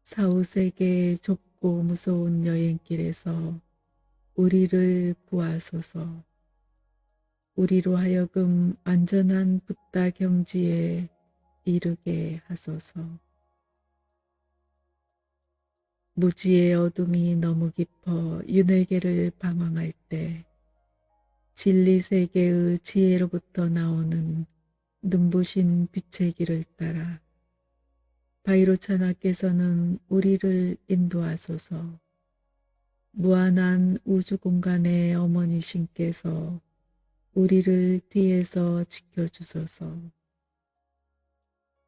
사후세계의 좁고 무서운 여행길에서 우리를 구하소서. 우리로 하여금 완전한 붓다 경지에 이르게 하소서. 무지의 어둠이 너무 깊어 윤회계를 방황할 때 진리세계의 지혜로부터 나오는 눈부신 빛의 길을 따라 바이로차나께서는 우리를 인도하소서. 무한한 우주 공간의 어머니신께서 우리를 뒤에서 지켜주소서.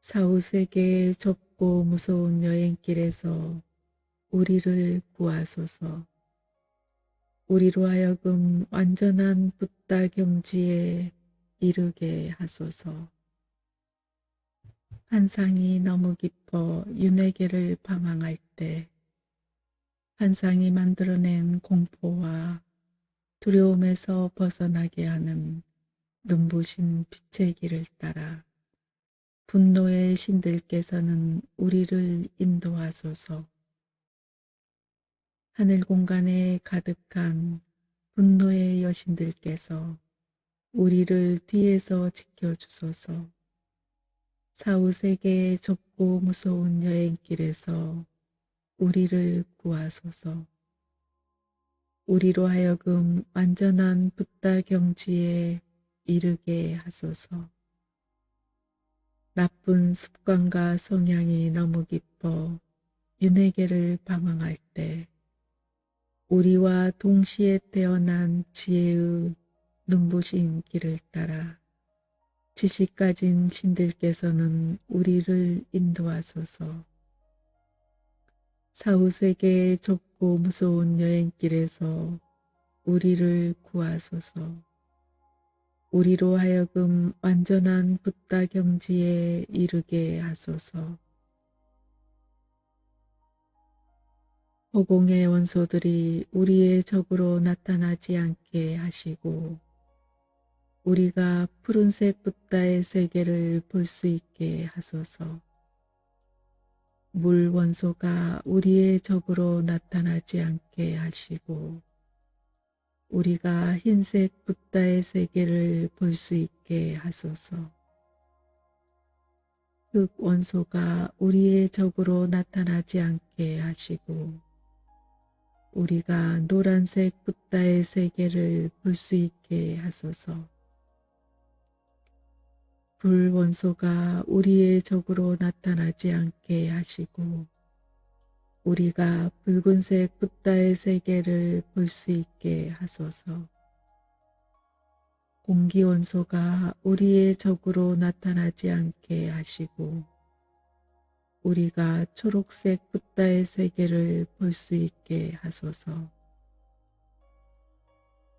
사후세계의 좁고 무서운 여행길에서 우리를 구하소서. 우리로 하여금 완전한 붓다 경지에 이르게 하소서. 환상이 너무 깊어 윤회계를 방황할 때 환상이 만들어낸 공포와 두려움에서 벗어나게 하는 눈부신 빛의 길을 따라 분노의 신들께서는 우리를 인도하소서. 하늘 공간에 가득한 분노의 여신들께서 우리를 뒤에서 지켜주소서. 사후세계의 좁고 무서운 여행길에서 우리를 구하소서. 우리로 하여금 완전한 붓다 경지에 이르게 하소서. 나쁜 습관과 성향이 너무 깊어 윤회계를 방황할 때 우리와 동시에 태어난 지혜의 눈부신 길을 따라 지식 가진 신들께서는 우리를 인도하소서. 사후세계의 좁고 무서운 여행길에서 우리를 구하소서. 우리로 하여금 완전한 붓다 경지에 이르게 하소서. 허공의 원소들이 우리의 적으로 나타나지 않게 하시고 우리가 푸른색 붓다의 세계를 볼 수 있게 하소서. 물 원소가 우리의 적으로 나타나지 않게 하시고 우리가 흰색 붓다의 세계를 볼 수 있게 하소서. 흙 원소가 우리의 적으로 나타나지 않게 하시고 우리가 노란색 붓다의 세계를 볼 수 있게 하소서. 불 원소가 우리의 적으로 나타나지 않게 하시고 우리가 붉은색 붓다의 세계를 볼 수 있게 하소서. 공기 원소가 우리의 적으로 나타나지 않게 하시고 우리가 초록색 붓다의 세계를 볼 수 있게 하소서.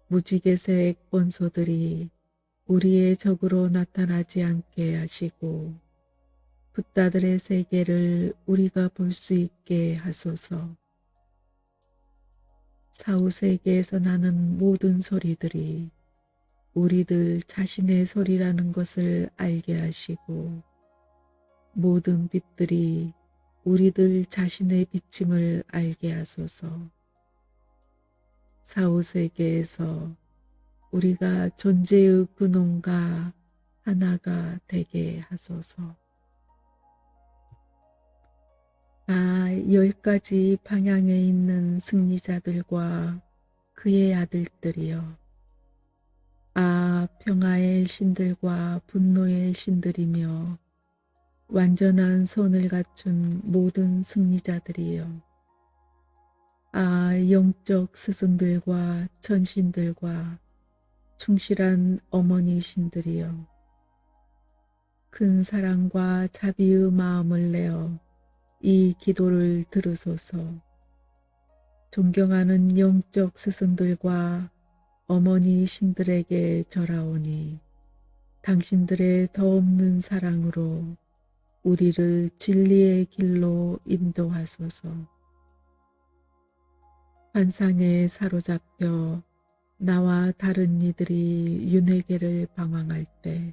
무지개색 원소들이 우리의 적으로 나타나지 않게 하시고 붓다들의 세계를 우리가 볼 수 있게 하소서. 사후세계에서 나는 모든 소리들이 우리들 자신의 소리라는 것을 알게 하시고 모든 빛들이 우리들 자신의 비침을 알게 하소서. 사후세계에서 우리가 존재의 근원과 하나가 되게 하소서. 10가지 방향에 있는 승리자들과 그의 아들들이여. 평화의 신들과 분노의 신들이며 완전한 손을 갖춘 모든 승리자들이여. 아, 영적 스승들과 천신들과 충실한 어머니 신들이여. 큰 사랑과 자비의 마음을 내어 이 기도를 들으소서. 존경하는 영적 스승들과 어머니 신들에게 절하오니 당신들의 더없는 사랑으로 우리를 진리의 길로 인도하소서. 환상에 사로잡혀 나와 다른 이들이 윤회계를 방황할 때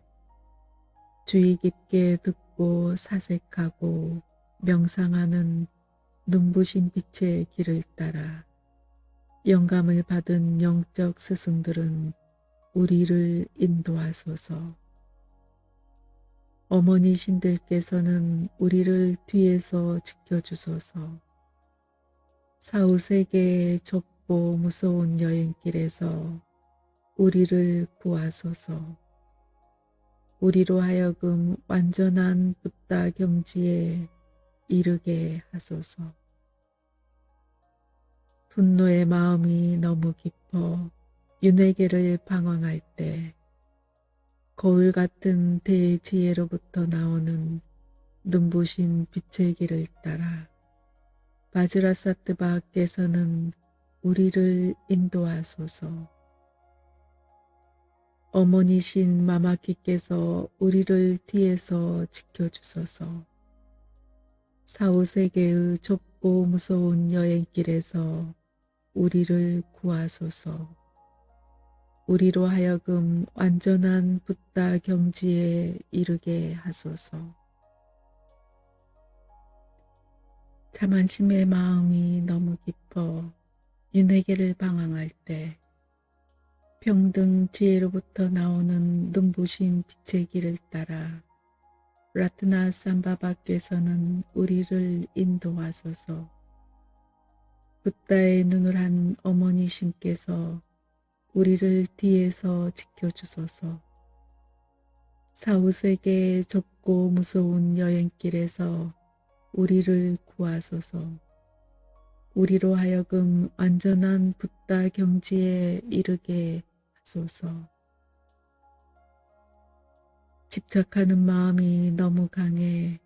주의 깊게 듣고 사색하고 명상하는 눈부신 빛의 길을 따라 영감을 받은 영적 스승들은 우리를 인도하소서. 어머니 신들께서는 우리를 뒤에서 지켜주소서. 사후세계의 좁고 무서운 여행길에서 우리를 구하소서. 우리로 하여금 완전한 붓다 경지에 이르게 하소서. 분노의 마음이 너무 깊어 윤회계를 방황할 때 거울 같은 대지혜로부터 나오는 눈부신 빛의 길을 따라 바지라사트바께서는 우리를 인도하소서. 어머니신 마마키께서 우리를 뒤에서 지켜주소서. 사후세계의 좁고 무서운 여행길에서 우리를 구하소서. 우리로 하여금 완전한 붓다 경지에 이르게 하소서. 자만심의 마음이 너무 깊어 윤회계를 방황할 때 평등 지혜로부터 나오는 눈부신 빛의 길을 따라 라트나 삼바바께서는 우리를 인도하소서. 붓다의 눈을 한 어머니 신께서 우리를 뒤에서 지켜주소서. 사후세계의 좁고 무서운 여행길에서 우리를 구하소서. 우리로 하여금 완전한 붓다 경지에 이르게 하소서. 집착하는 마음이 너무 강해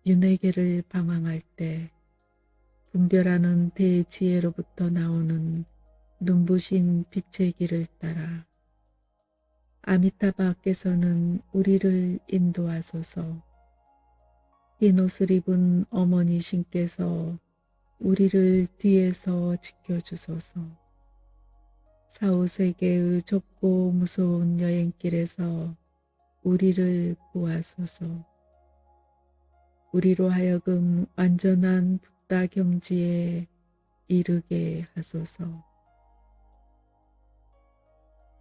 윤회계를 방황할 때 분별하는 대지혜로부터 나오는 눈부신 빛의 길을 따라 아미타바께서는 우리를 인도하소서. 흰 옷을 입은 어머니 신께서 우리를 뒤에서 지켜주소서. 사후세계의 좁고 무서운 여행길에서 우리를 구하소서. 우리로 하여금 완전한 붓다 경지에 이르게 하소서.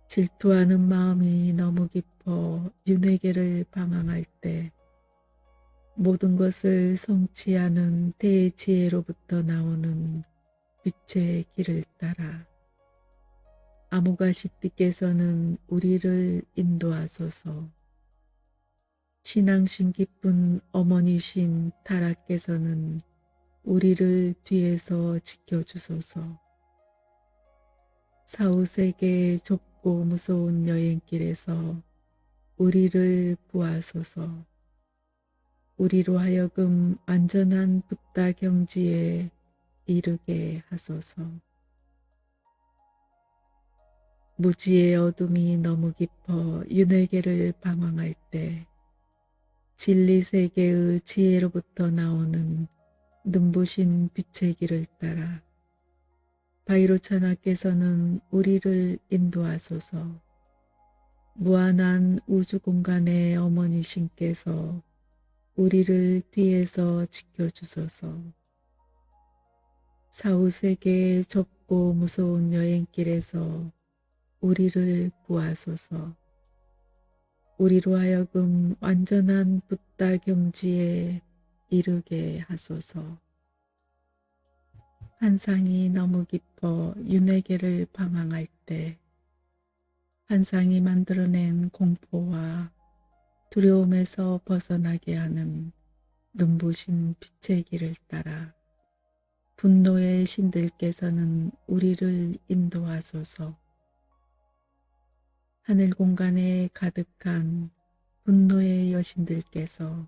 질투하는 마음이 너무 깊어 윤회계를 방황할 때 모든 것을 성취하는 대지혜로부터 나오는 빛의 길을 따라 아무가시띠께서는 우리를 인도하소서. 신앙심 깊은 어머니신 타라께서는 우리를 뒤에서 지켜주소서. 사후세계의 좁고 무서운 여행길에서 우리를 구하소서. 우리로 하여금 완전한 붓다 경지에 이르게 하소서. 무지의 어둠이 너무 깊어 윤회계를 방황할 때 진리세계의 지혜로부터 나오는 눈부신 빛의 길을 따라 바이로차나께서는 우리를 인도하소서. 무한한 우주공간의 어머니신께서 우리를 뒤에서 지켜주소서. 사후세계의 좁고 무서운 여행길에서 우리를 구하소서. 우리로 하여금 완전한 붓다 경지에 이르게 하소서. 환상이 너무 깊어 윤회계를 방황할 때 환상이 만들어낸 공포와 두려움에서 벗어나게 하는 눈부신 빛의 길을 따라 분노의 신들께서는 우리를 인도하소서. 하늘 공간에 가득한 분노의 여신들께서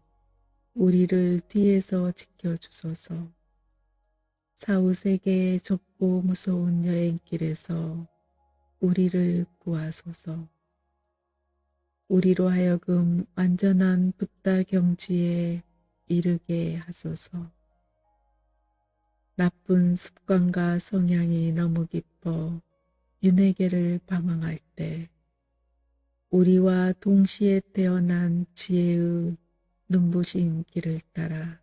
우리를 뒤에서 지켜주소서. 사후세계의 좁고 무서운 여행길에서 우리를 구하소서. 우리로 하여금 완전한 붓다 경지에 이르게 하소서. 나쁜 습관과 성향이 너무 깊어 윤회계를 방황할 때 우리와 동시에 태어난 지혜의 눈부신 길을 따라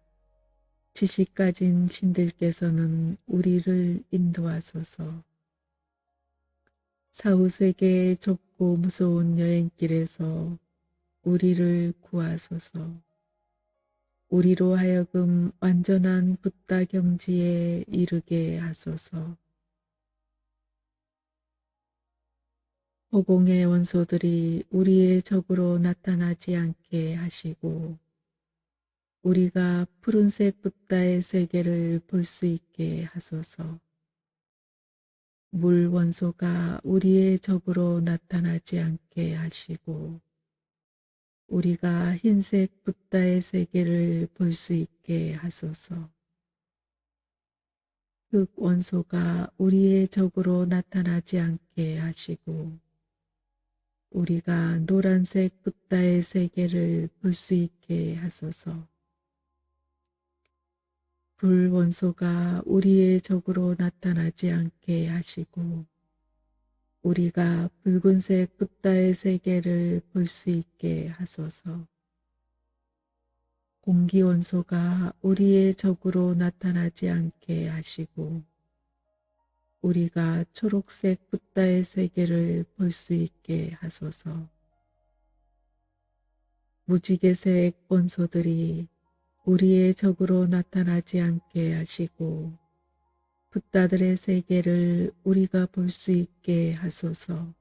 지식 가진 신들께서는 우리를 인도하소서. 사후세계의 좁고 무서운 여행길에서 우리를 구하소서. 우리로 하여금 완전한 붓다 경지에 이르게 하소서. 허공의 원소들이 우리의 적으로 나타나지 않게 하시고 우리가 푸른색 붓다의 세계를 볼 수 있게 하소서. 물 원소가 우리의 적으로 나타나지 않게 하시고 우리가 흰색 붓다의 세계를 볼 수 있게 하소서. 흙 원소가 우리의 적으로 나타나지 않게 하시고 우리가 노란색 붓다의 세계를 볼 수 있게 하소서. 불 원소가 우리의 적으로 나타나지 않게 하시고 우리가 붉은색 붓다의 세계를 볼 수 있게 하소서. 공기 원소가 우리의 적으로 나타나지 않게 하시고 우리가 초록색 붓다의 세계를 볼 수 있게 하소서. 무지개색 원소들이 우리의 적으로 나타나지 않게 하시고 붓다들의 세계를 우리가 볼 수 있게 하소서.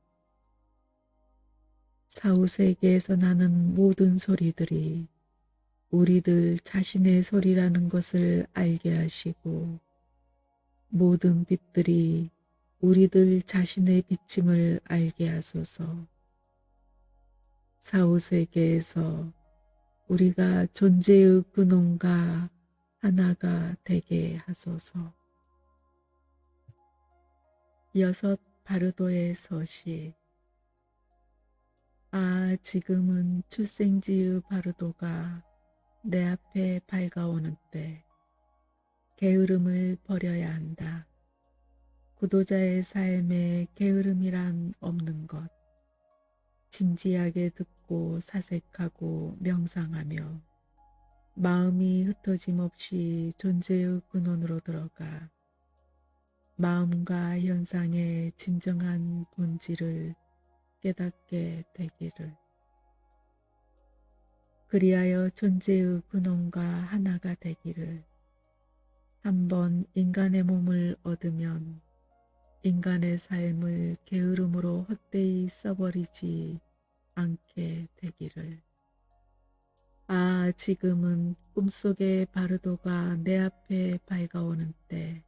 사후세계에서 나는 모든 소리들이 우리들 자신의 소리라는 것을 알게 하시고 모든 빛들이 우리들 자신의 비침을 알게 하소서. 사후세계에서 우리가 존재의 근원과 하나가 되게 하소서. 여섯 바르도의 서시. 지금은 출생지의 바르도가 내 앞에 밝아오는 때 게으름을 버려야 한다. 구도자의 삶에 게으름이란 없는 것. 진지하게 듣고 사색하고 명상하며 마음이 흩어짐 없이 존재의 근원으로 들어가 마음과 현상의 진정한 본질을 깨닫게 되기를. 그리하여 존재의 근원과 하나가 되기를. 한번 인간의 몸을 얻으면 인간의 삶을 게으름으로 헛되이 써버리지 않게 되기를. 지금은 꿈속의 바르도가 내 앞에 밝아오는 때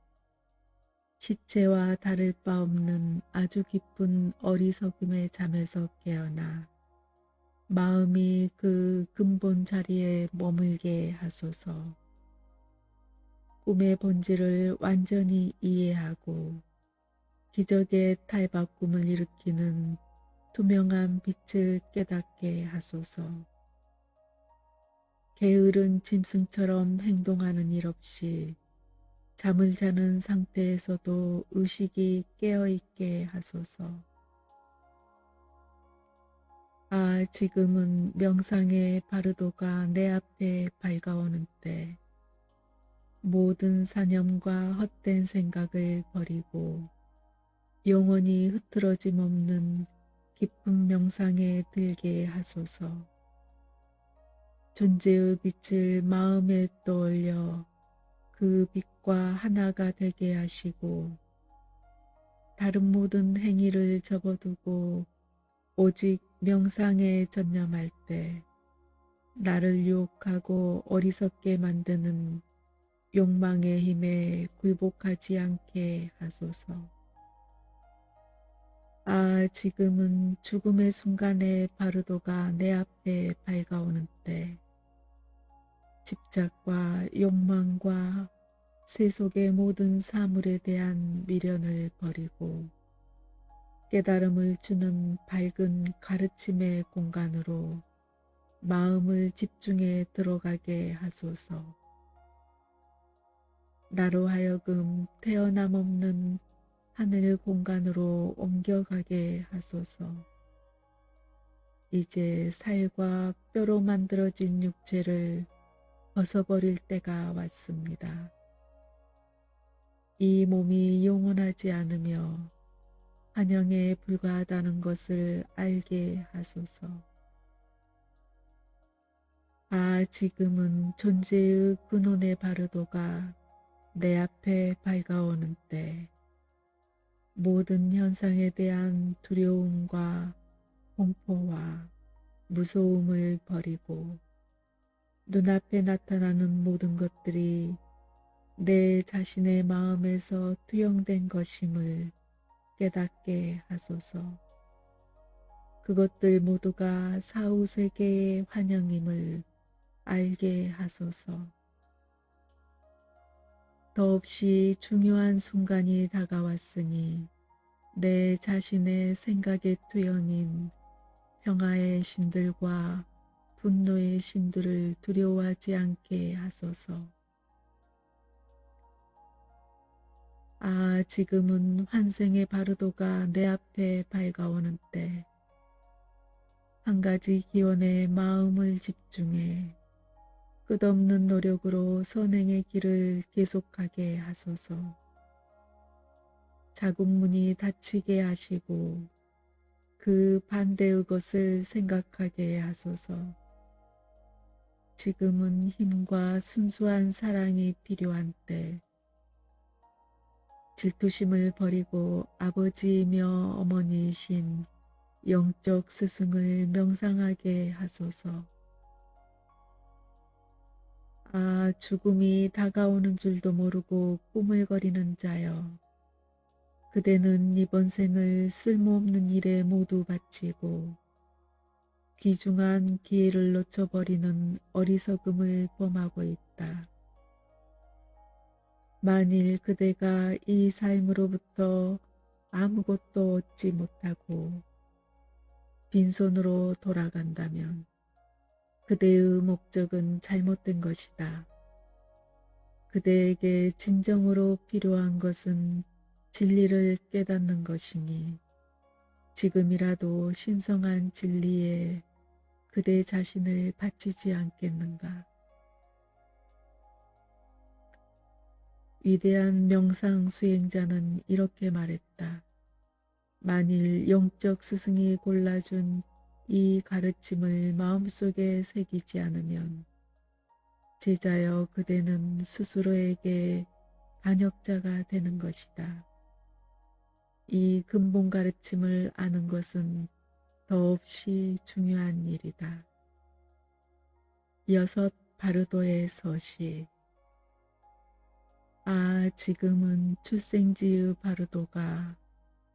시체와 다를 바 없는 아주 깊은 어리석음의 잠에서 깨어나 마음이 그 근본 자리에 머물게 하소서. 꿈의 본질을 완전히 이해하고 기적의 탈바꿈을 일으키는 투명한 빛을 깨닫게 하소서. 게으른 짐승처럼 행동하는 일 없이 잠을 자는 상태에서도 의식이 깨어있게 하소서. 지금은 명상의 바르도가 내 앞에 밝아오는 때 모든 사념과 헛된 생각을 버리고 영원히 흐트러짐 없는 깊은 명상에 들게 하소서. 존재의 빛을 마음에 떠올려 그 빛과 하나가 되게 하시고 다른 모든 행위를 접어두고 오직 명상에 전념할 때 나를 유혹하고 어리석게 만드는 욕망의 힘에 굴복하지 않게 하소서. 지금은 죽음의 순간에 바르도가 내 앞에 밝아오는 때, 집착과 욕망과 세속의 모든 사물에 대한 미련을 버리고 깨달음을 주는 밝은 가르침의 공간으로 마음을 집중해 들어가게 하소서. 나로 하여금 태어남 없는 하늘 공간으로 옮겨가게 하소서. 이제 살과 뼈로 만들어진 육체를 벗어버릴 때가 왔습니다. 이 몸이 영원하지 않으며 환영에 불과하다는 것을 알게 하소서. 지금은 존재의 근원의 바르도가 내 앞에 밝아오는 때, 모든 현상에 대한 두려움과 공포와 무서움을 버리고 눈앞에 나타나는 모든 것들이 내 자신의 마음에서 투영된 것임을 깨닫게 하소서. 그것들 모두가 사후세계의 환영임을 알게 하소서. 더없이 중요한 순간이 다가왔으니 내 자신의 생각의 투영인 평화의 신들과 분노의 신들을 두려워하지 않게 하소서. 지금은 환생의 바르도가 내 앞에 밝아오는 때, 한 가지 기원에 마음을 집중해 끝없는 노력으로 선행의 길을 계속하게 하소서. 자국문이 닫히게 하시고 그 반대의 것을 생각하게 하소서. 지금은 힘과 순수한 사랑이 필요한 때, 질투심을 버리고 아버지이며 어머니이신 영적 스승을 명상하게 하소서. 죽음이 다가오는 줄도 모르고 꾸물거리는 자여, 그대는 이번 생을 쓸모없는 일에 모두 바치고 귀중한 기회를 놓쳐버리는 어리석음을 범하고 있다. 만일 그대가 이 삶으로부터 아무것도 얻지 못하고 빈손으로 돌아간다면 그대의 목적은 잘못된 것이다. 그대에게 진정으로 필요한 것은 진리를 깨닫는 것이니 지금이라도 신성한 진리에 그대 자신을 바치지 않겠는가. 위대한 명상 수행자는 이렇게 말했다. 만일 영적 스승이 골라준 이 가르침을 마음속에 새기지 않으면 제자여 그대는 스스로에게 반역자가 되는 것이다. 이 근본 가르침을 아는 것은 더없이 중요한 일이다. 여섯 바르도의 서시. 지금은 출생지의 바르도가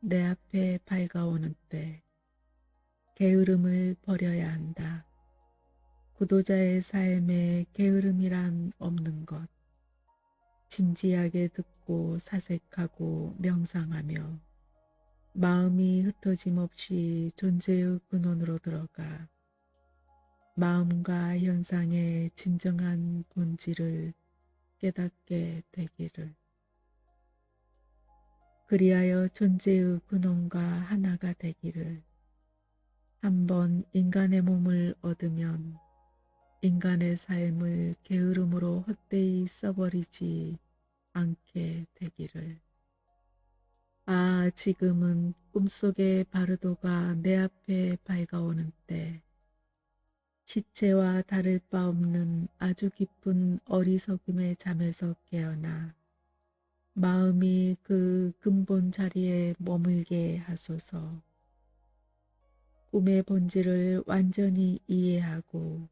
내 앞에 밝아오는 때, 게으름을 버려야 한다. 구도자의 삶에 게으름이란 없는 것. 진지하게 듣고 사색하고 명상하며 마음이 흩어짐 없이 존재의 근원으로 들어가 마음과 현상의 진정한 본질을 깨닫게 되기를. 그리하여 존재의 근원과 하나가 되기를. 한번 인간의 몸을 얻으면 인간의 삶을 게으름으로 헛되이 써버리지 않게 되기를. 지금은 꿈속의 바르도가 내 앞에 밝아오는 때, 시체와 다를 바 없는 아주 깊은 어리석음의 잠에서 깨어나 마음이 그 근본 자리에 머물게 하소서. 꿈의 본질을 완전히 이해하고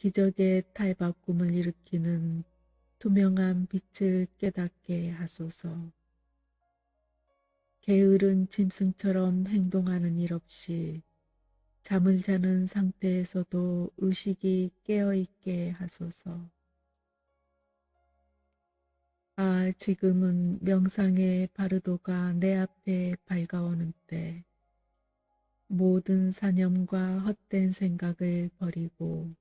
기적의 탈바꿈을 일으키는 투명한 빛을 깨닫게 하소서. 게으른 짐승처럼 행동하는 일 없이 잠을 자는 상태에서도 의식이 깨어있게 하소서. 지금은 명상의 바르도가 내 앞에 밝아오는 때 모든 사념과 헛된 생각을 버리고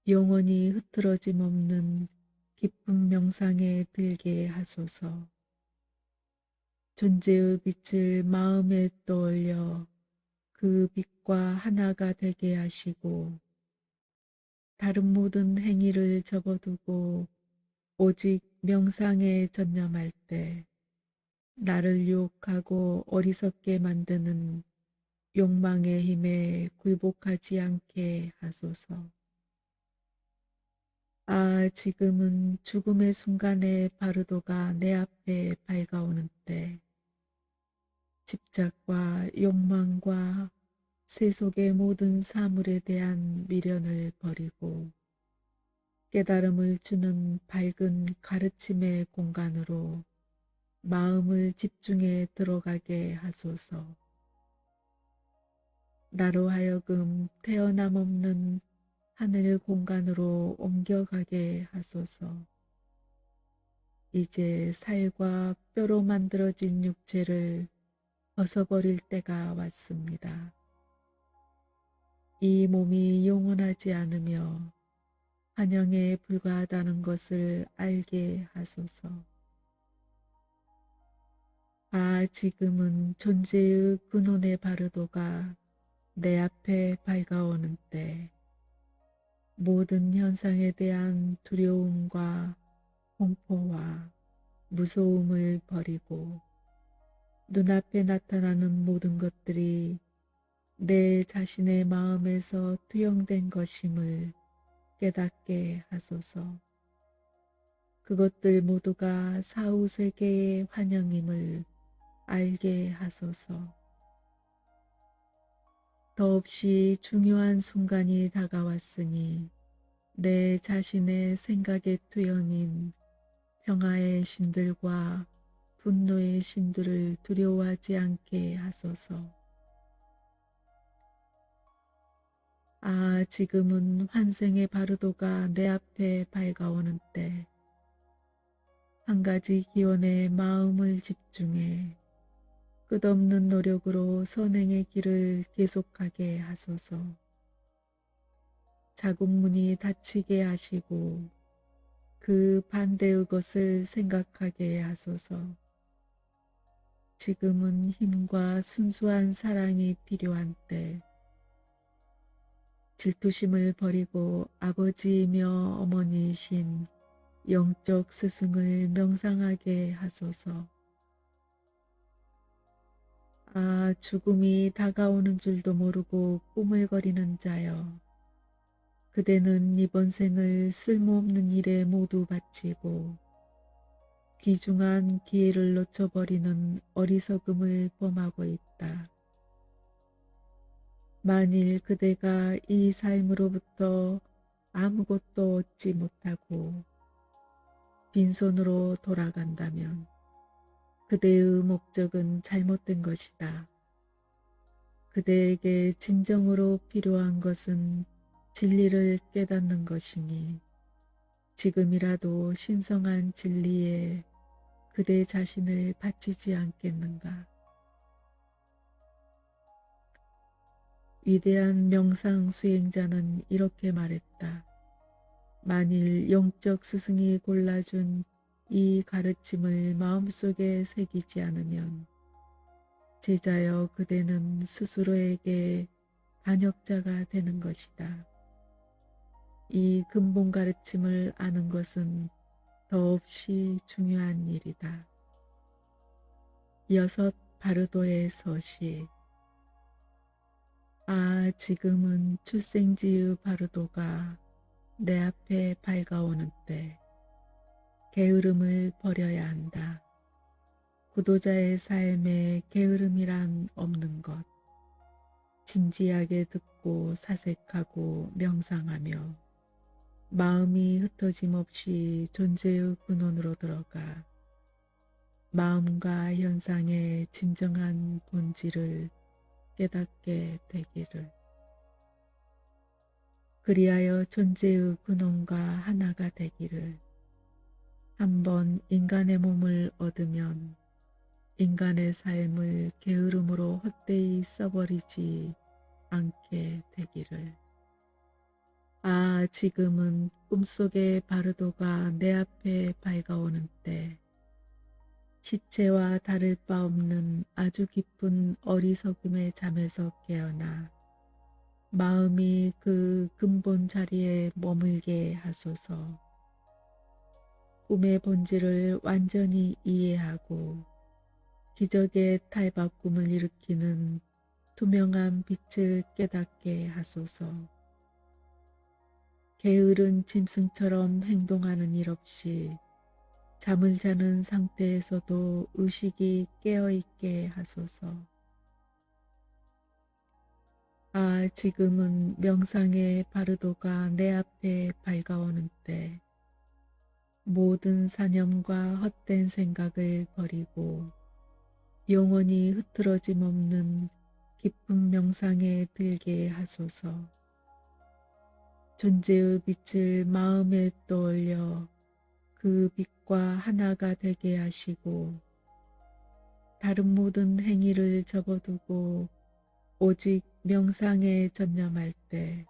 영원히 흐트러짐 없는 깊은 명상에 들게 하소서. 존재의 빛을 마음에 떠올려 그 빛과 하나가 되게 하시고 다른 모든 행위를 접어두고 오직 명상에 전념할 때 나를 유혹하고 어리석게 만드는 욕망의 힘에 굴복하지 않게 하소서. 지금은 죽음의 순간의 바르도가 내 앞에 밝아오는 때 집착과 욕망과 세속의 모든 사물에 대한 미련을 버리고 깨달음을 주는 밝은 가르침의 공간으로 마음을 집중해 들어가게 하소서. 나로 하여금 태어남 없는 하늘 공간으로 옮겨가게 하소서. 이제 살과 뼈로 만들어진 육체를 벗어버릴 때가 왔습니다. 이 몸이 영원하지 않으며 환영에 불과하다는 것을 알게 하소서. 지금은 존재의 근원의 바르도가 내 앞에 밝아오는 때 모든 현상에 대한 두려움과 공포와 무서움을 버리고 눈앞에 나타나는 모든 것들이 내 자신의 마음에서 투영된 것임을 깨닫게 하소서. 그것들 모두가 사후세계의 환영임을 알게 하소서. 더없이 중요한 순간이 다가왔으니 내 자신의 생각의 투영인 평화의 신들과 분노의 신들을 두려워하지 않게 하소서. 지금은 환생의 바르도가 내 앞에 밝아오는 때 한 가지 기원에 마음을 집중해 끝없는 노력으로 선행의 길을 계속하게 하소서. 자국문이 닫히게 하시고 그 반대의 것을 생각하게 하소서. 지금은 힘과 순수한 사랑이 필요한 때 질투심을 버리고 아버지이며 어머니이신 영적 스승을 명상하게 하소서. 죽음이 다가오는 줄도 모르고 꾸물거리는 자여. 그대는 이번 생을 쓸모없는 일에 모두 바치고 귀중한 기회를 놓쳐버리는 어리석음을 범하고 있다. 만일 그대가 이 삶으로부터 아무것도 얻지 못하고 빈손으로 돌아간다면 그대의 목적은 잘못된 것이다. 그대에게 진정으로 필요한 것은 진리를 깨닫는 것이니 지금이라도 신성한 진리에 그대 자신을 바치지 않겠는가. 위대한 명상 수행자는 이렇게 말했다. 만일 영적 스승이 골라준 이 가르침을 마음속에 새기지 않으면 제자여 그대는 스스로에게 반역자가 되는 것이다. 이 근본 가르침을 아는 것은 더없이 중요한 일이다. 6. 바르도의 서시. 지금은 출생지의 바르도가 내 앞에 밝아오는 때 게으름을 버려야 한다. 구도자의 삶에 게으름이란 없는 것. 진지하게 듣고 사색하고 명상하며 마음이 흩어짐 없이 존재의 근원으로 들어가 마음과 현상의 진정한 본질을 깨닫게 되기를. 그리하여 존재의 근원과 하나가 되기를. 한번 인간의 몸을 얻으면 인간의 삶을 게으름으로 헛되이 써버리지 않게 되기를. 아, 지금은 꿈속의 바르도가 내 앞에 밝아오는 때 시체와 다를 바 없는 아주 깊은 어리석음의 잠에서 깨어나 마음이 그 근본 자리에 머물게 하소서. 꿈의 본질을 완전히 이해하고 기적의 탈바꿈을 일으키는 투명한 빛을 깨닫게 하소서. 게으른 짐승처럼 행동하는 일 없이 잠을 자는 상태에서도 의식이 깨어있게 하소서. 아, 지금은 명상의 바르도가 내 앞에 밝아오는 때 모든 사념과 헛된 생각을 버리고 영원히 흐트러짐 없는 깊은 명상에 들게 하소서. 존재의 빛을 마음에 떠올려 그 빛과 하나가 되게 하시고 다른 모든 행위를 접어두고 오직 명상에 전념할 때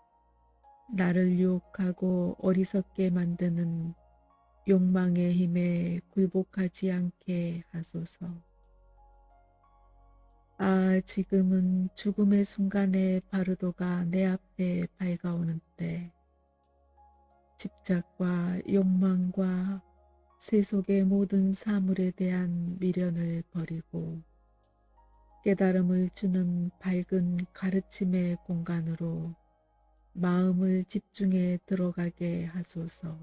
나를 유혹하고 어리석게 만드는 욕망의 힘에 굴복하지 않게 하소서. 아, 지금은 죽음의 순간에 바르도가 내 앞에 밝아오는 때 집착과 욕망과 세속의 모든 사물에 대한 미련을 버리고 깨달음을 주는 밝은 가르침의 공간으로 마음을 집중해 들어가게 하소서.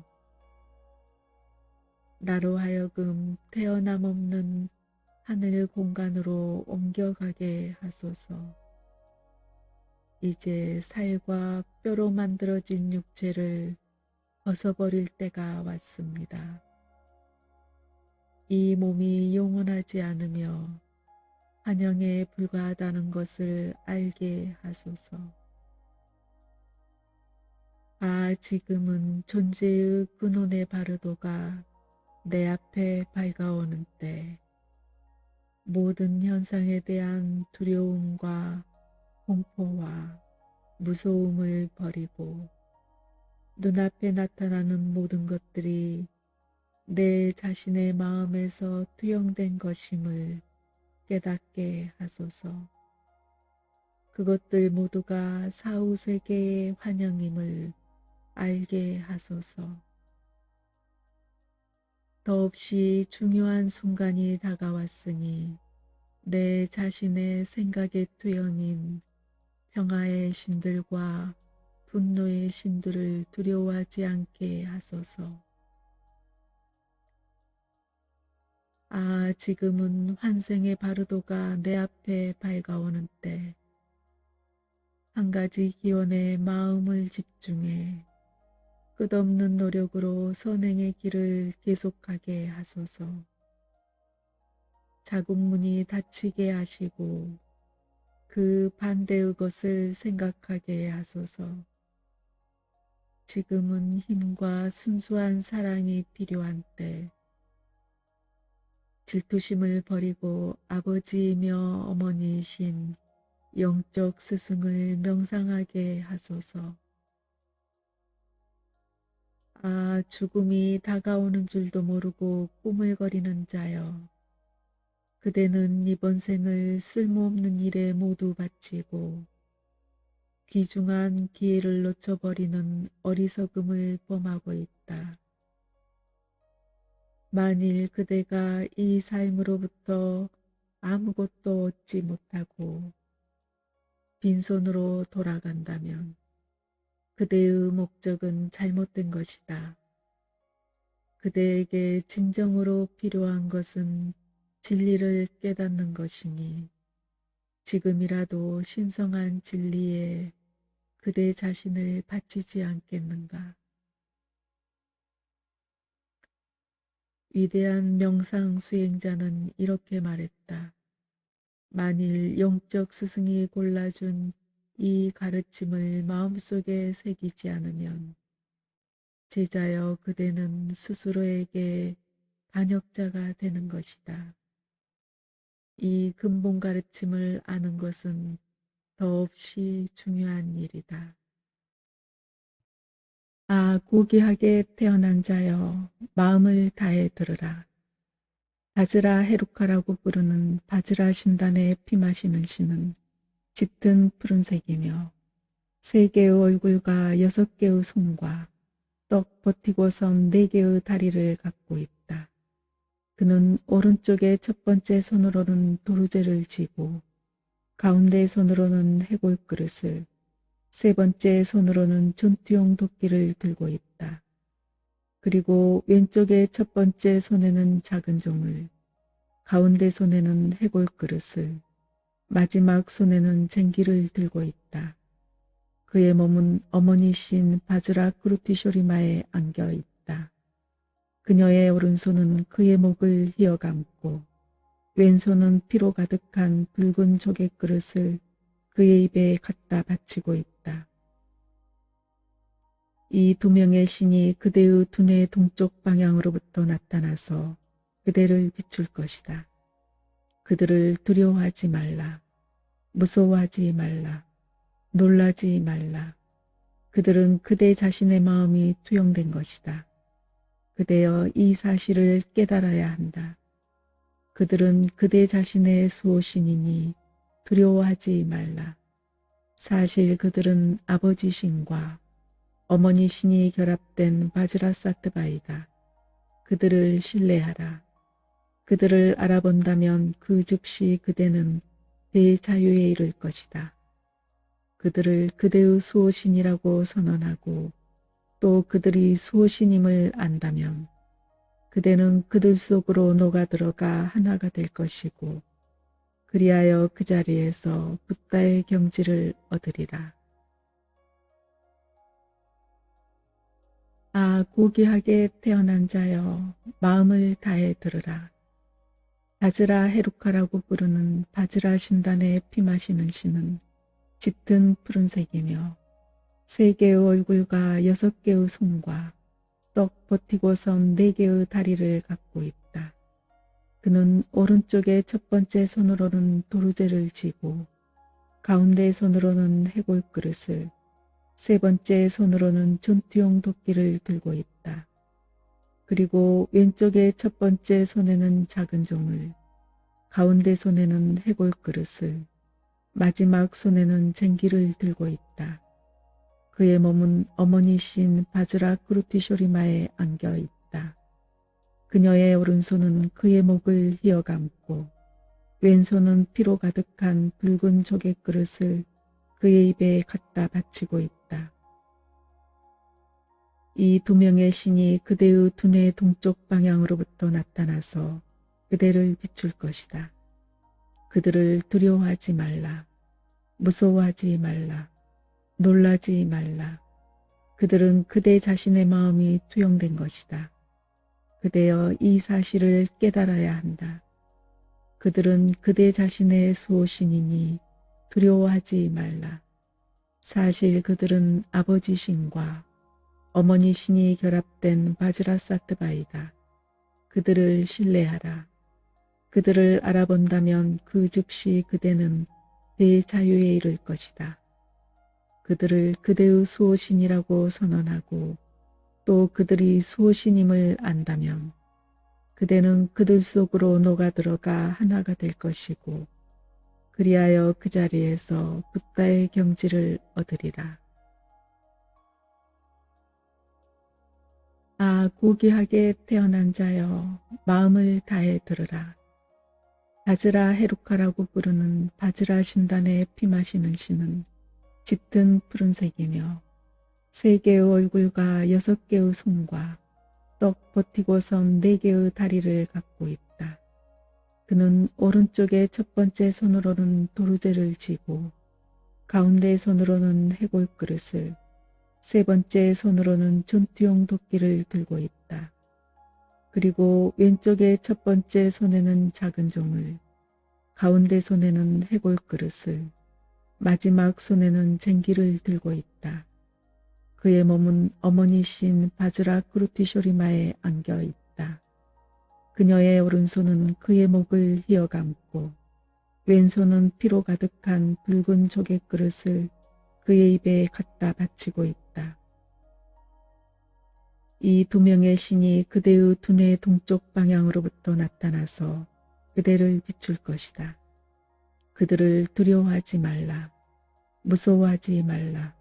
나로 하여금 태어남 없는 하늘 공간으로 옮겨가게 하소서. 이제 살과 뼈로 만들어진 육체를 벗어버릴 때가 왔습니다. 이 몸이 영원하지 않으며 환영에 불과하다는 것을 알게 하소서. 아, 지금은 존재의 근원의 바르도가 내 앞에 밝아오는 때 모든 현상에 대한 두려움과 공포와 무서움을 버리고 눈앞에 나타나는 모든 것들이 내 자신의 마음에서 투영된 것임을 깨닫게 하소서. 그것들 모두가 사후세계의 환영임을 알게 하소서. 더없이 중요한 순간이 다가왔으니 내 자신의 생각의 투영인 평화의 신들과 분노의 신들을 두려워하지 않게 하소서. 아, 지금은 환생의 바르도가 내 앞에 밝아오는 때 한 가지 기원에 마음을 집중해 끝없는 노력으로 선행의 길을 계속하게 하소서. 자국문이 닫히게 하시고 그 반대의 것을 생각하게 하소서. 지금은 힘과 순수한 사랑이 필요한 때 질투심을 버리고 아버지이며 어머니이신 영적 스승을 명상하게 하소서. 아, 죽음이 다가오는 줄도 모르고 꾸물거리는 자여. 그대는 이번 생을 쓸모없는 일에 모두 바치고 귀중한 기회를 놓쳐버리는 어리석음을 범하고 있다. 만일 그대가 이 삶으로부터 아무것도 얻지 못하고 빈손으로 돌아간다면 그대의 목적은 잘못된 것이다. 그대에게 진정으로 필요한 것은 진리를 깨닫는 것이니 지금이라도 신성한 진리에 그대 자신을 바치지 않겠는가. 위대한 명상 수행자는 이렇게 말했다. 만일 영적 스승이 골라준 이 가르침을 마음속에 새기지 않으면 제자여 그대는 스스로에게 반역자가 되는 것이다. 이 근본 가르침을 아는 것은 더없이 중요한 일이다. 아, 고귀하게 태어난 자여, 마음을 다해 들으라. 바즈라 헤루카라고 부르는 바즈라 신단의 피 마시는 신은 짙은 푸른색이며 세 개의 얼굴과 여섯 개의 손과 떡 버티고 선 네 개의 다리를 갖고 있다. 그는 오른쪽의 첫 번째 손으로는 도르제를 쥐고 가운데 손으로는 해골 그릇을 세 번째 손으로는 전투용 도끼를 들고 있다. 그리고 왼쪽의 첫 번째 손에는 작은 종을, 가운데 손에는 해골 그릇을, 마지막 손에는 쟁기를 들고 있다. 그의 몸은 어머니신 바즈라 크루티쇼리마에 안겨 있다. 그녀의 오른손은 그의 목을 휘어감고 왼손은 피로 가득한 붉은 조개 그릇을 그의 입에 갖다 바치고 있다. 이 두 명의 신이 그대의 두뇌 동쪽 방향으로부터 나타나서 그대를 비출 것이다. 그들을 두려워하지 말라. 무서워하지 말라. 놀라지 말라. 그들은 그대 자신의 마음이 투영된 것이다. 그대여 이 사실을 깨달아야 한다. 그들은 그대 자신의 수호신이니 두려워하지 말라. 사실 그들은 아버지 신과 어머니 신이 결합된 바즈라사트바이다. 그들을 신뢰하라. 그들을 알아본다면 그 즉시 그대는 대자유에 이를 것이다. 그들을 그대의 수호신이라고 선언하고 또 그들이 수호신임을 안다면 그대는 그들 속으로 녹아들어가 하나가 될 것이고 그리하여 그 자리에서 붓다의 경지를 얻으리라. 아, 고귀하게 태어난 자여, 마음을 다해 들으라. 바즈라 헤루카라고 부르는 바즈라 신단의 피 마시는 신은 짙은 푸른색이며 세 개의 얼굴과 여섯 개의 손과 떡 버티고 선 네 개의 다리를 갖고 있다. 그는 오른쪽의 첫 번째 손으로는 도르제를 쥐고 가운데 손으로는 해골 그릇을 세 번째 손으로는 전투용 도끼를 들고 있다. 그리고 왼쪽의 첫 번째 손에는 작은 종을, 가운데 손에는 해골 그릇을, 마지막 손에는 쟁기를 들고 있다. 그의 몸은 어머니신 바즈라 크루티쇼리마에 안겨 있다. 그녀의 오른손은 그의 목을 휘어감고 왼손은 피로 가득한 붉은 조개 그릇을 그의 입에 갖다 바치고 있다. 이 두 명의 신이 그대의 두뇌 동쪽 방향으로부터 나타나서 그대를 비출 것이다. 그들을 두려워하지 말라. 무서워하지 말라. 놀라지 말라. 그들은 그대 자신의 마음이 투영된 것이다. 그대여 이 사실을 깨달아야 한다. 그들은 그대 자신의 수호신이니 두려워하지 말라. 사실 그들은 아버지 신과 어머니 신이 결합된 바즈라사트바이다. 그들을 신뢰하라. 그들을 알아본다면 그 즉시 그대는 대자유에 이를 것이다. 그들을 그대의 수호신이라고 선언하고 또 그들이 수호신임을 안다면 그대는 그들 속으로 녹아들어가 하나가 될 것이고 그리하여 그 자리에서 붓다의 경지를 얻으리라. 아, 고귀하게 태어난 자여, 마음을 다해 들으라. 바즈라 헤루카라고 부르는 바즈라 신단의 피 마시는 신은 짙은 푸른색이며 세 개의 얼굴과 여섯 개의 손과 떡 버티고 선 네 개의 다리를 갖고 있다. 그는 오른쪽의 첫 번째 손으로는 도르제를 쥐고 가운데 손으로는 해골 그릇을 세 번째 손으로는 전투용 도끼를 들고 있다. 그리고 왼쪽의 첫 번째 손에는 작은 종을, 가운데 손에는 해골 그릇을, 마지막 손에는 쟁기를 들고 있다. 그의 몸은 어머니신 바즈라 크루티쇼리마에 안겨 있다. 그녀의 오른손은 그의 목을 휘어감고 왼손은 피로 가득한 붉은 조개 그릇을 그의 입에 갖다 바치고 있다. 이 두 명의 신이 그대의 두뇌 동쪽 방향으로부터 나타나서 그대를 비출 것이다. 그들을 두려워하지 말라. 무서워하지 말라.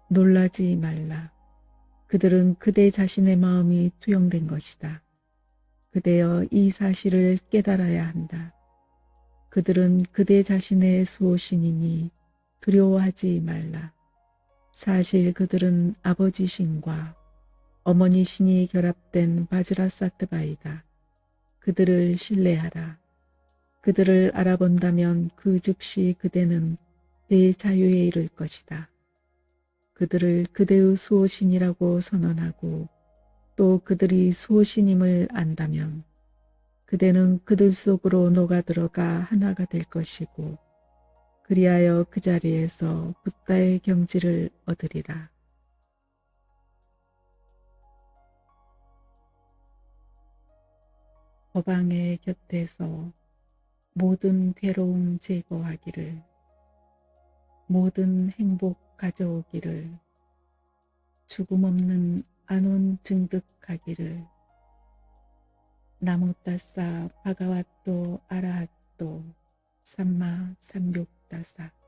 놀라지 말라. 그들은 그대 자신의 마음이 투영된 것이다. 그대여 이 사실을 깨달아야 한다. 그들은 그대 자신의 수호신이니 두려워하지 말라. 사실 그들은 아버지 신과 어머니 신이 결합된 바지라사트바이다. 그들을 신뢰하라. 그들을 알아본다면 그 즉시 그대는 대자유에 이를 것이다. 그들을 그대의 수호신이라고 선언하고 또 그들이 수호신임을 안다면 그대는 그들 속으로 녹아들어가 하나가 될 것이고 그리하여 그 자리에서 붓다의 경지를 얻으리라. 법왕의 곁에서 모든 괴로움 제거하기를, 모든 행복 가져오기를, 죽음 없는 안온 증득하기를, 나무따사 바가와또 아라핫또 삼마 삼육다사.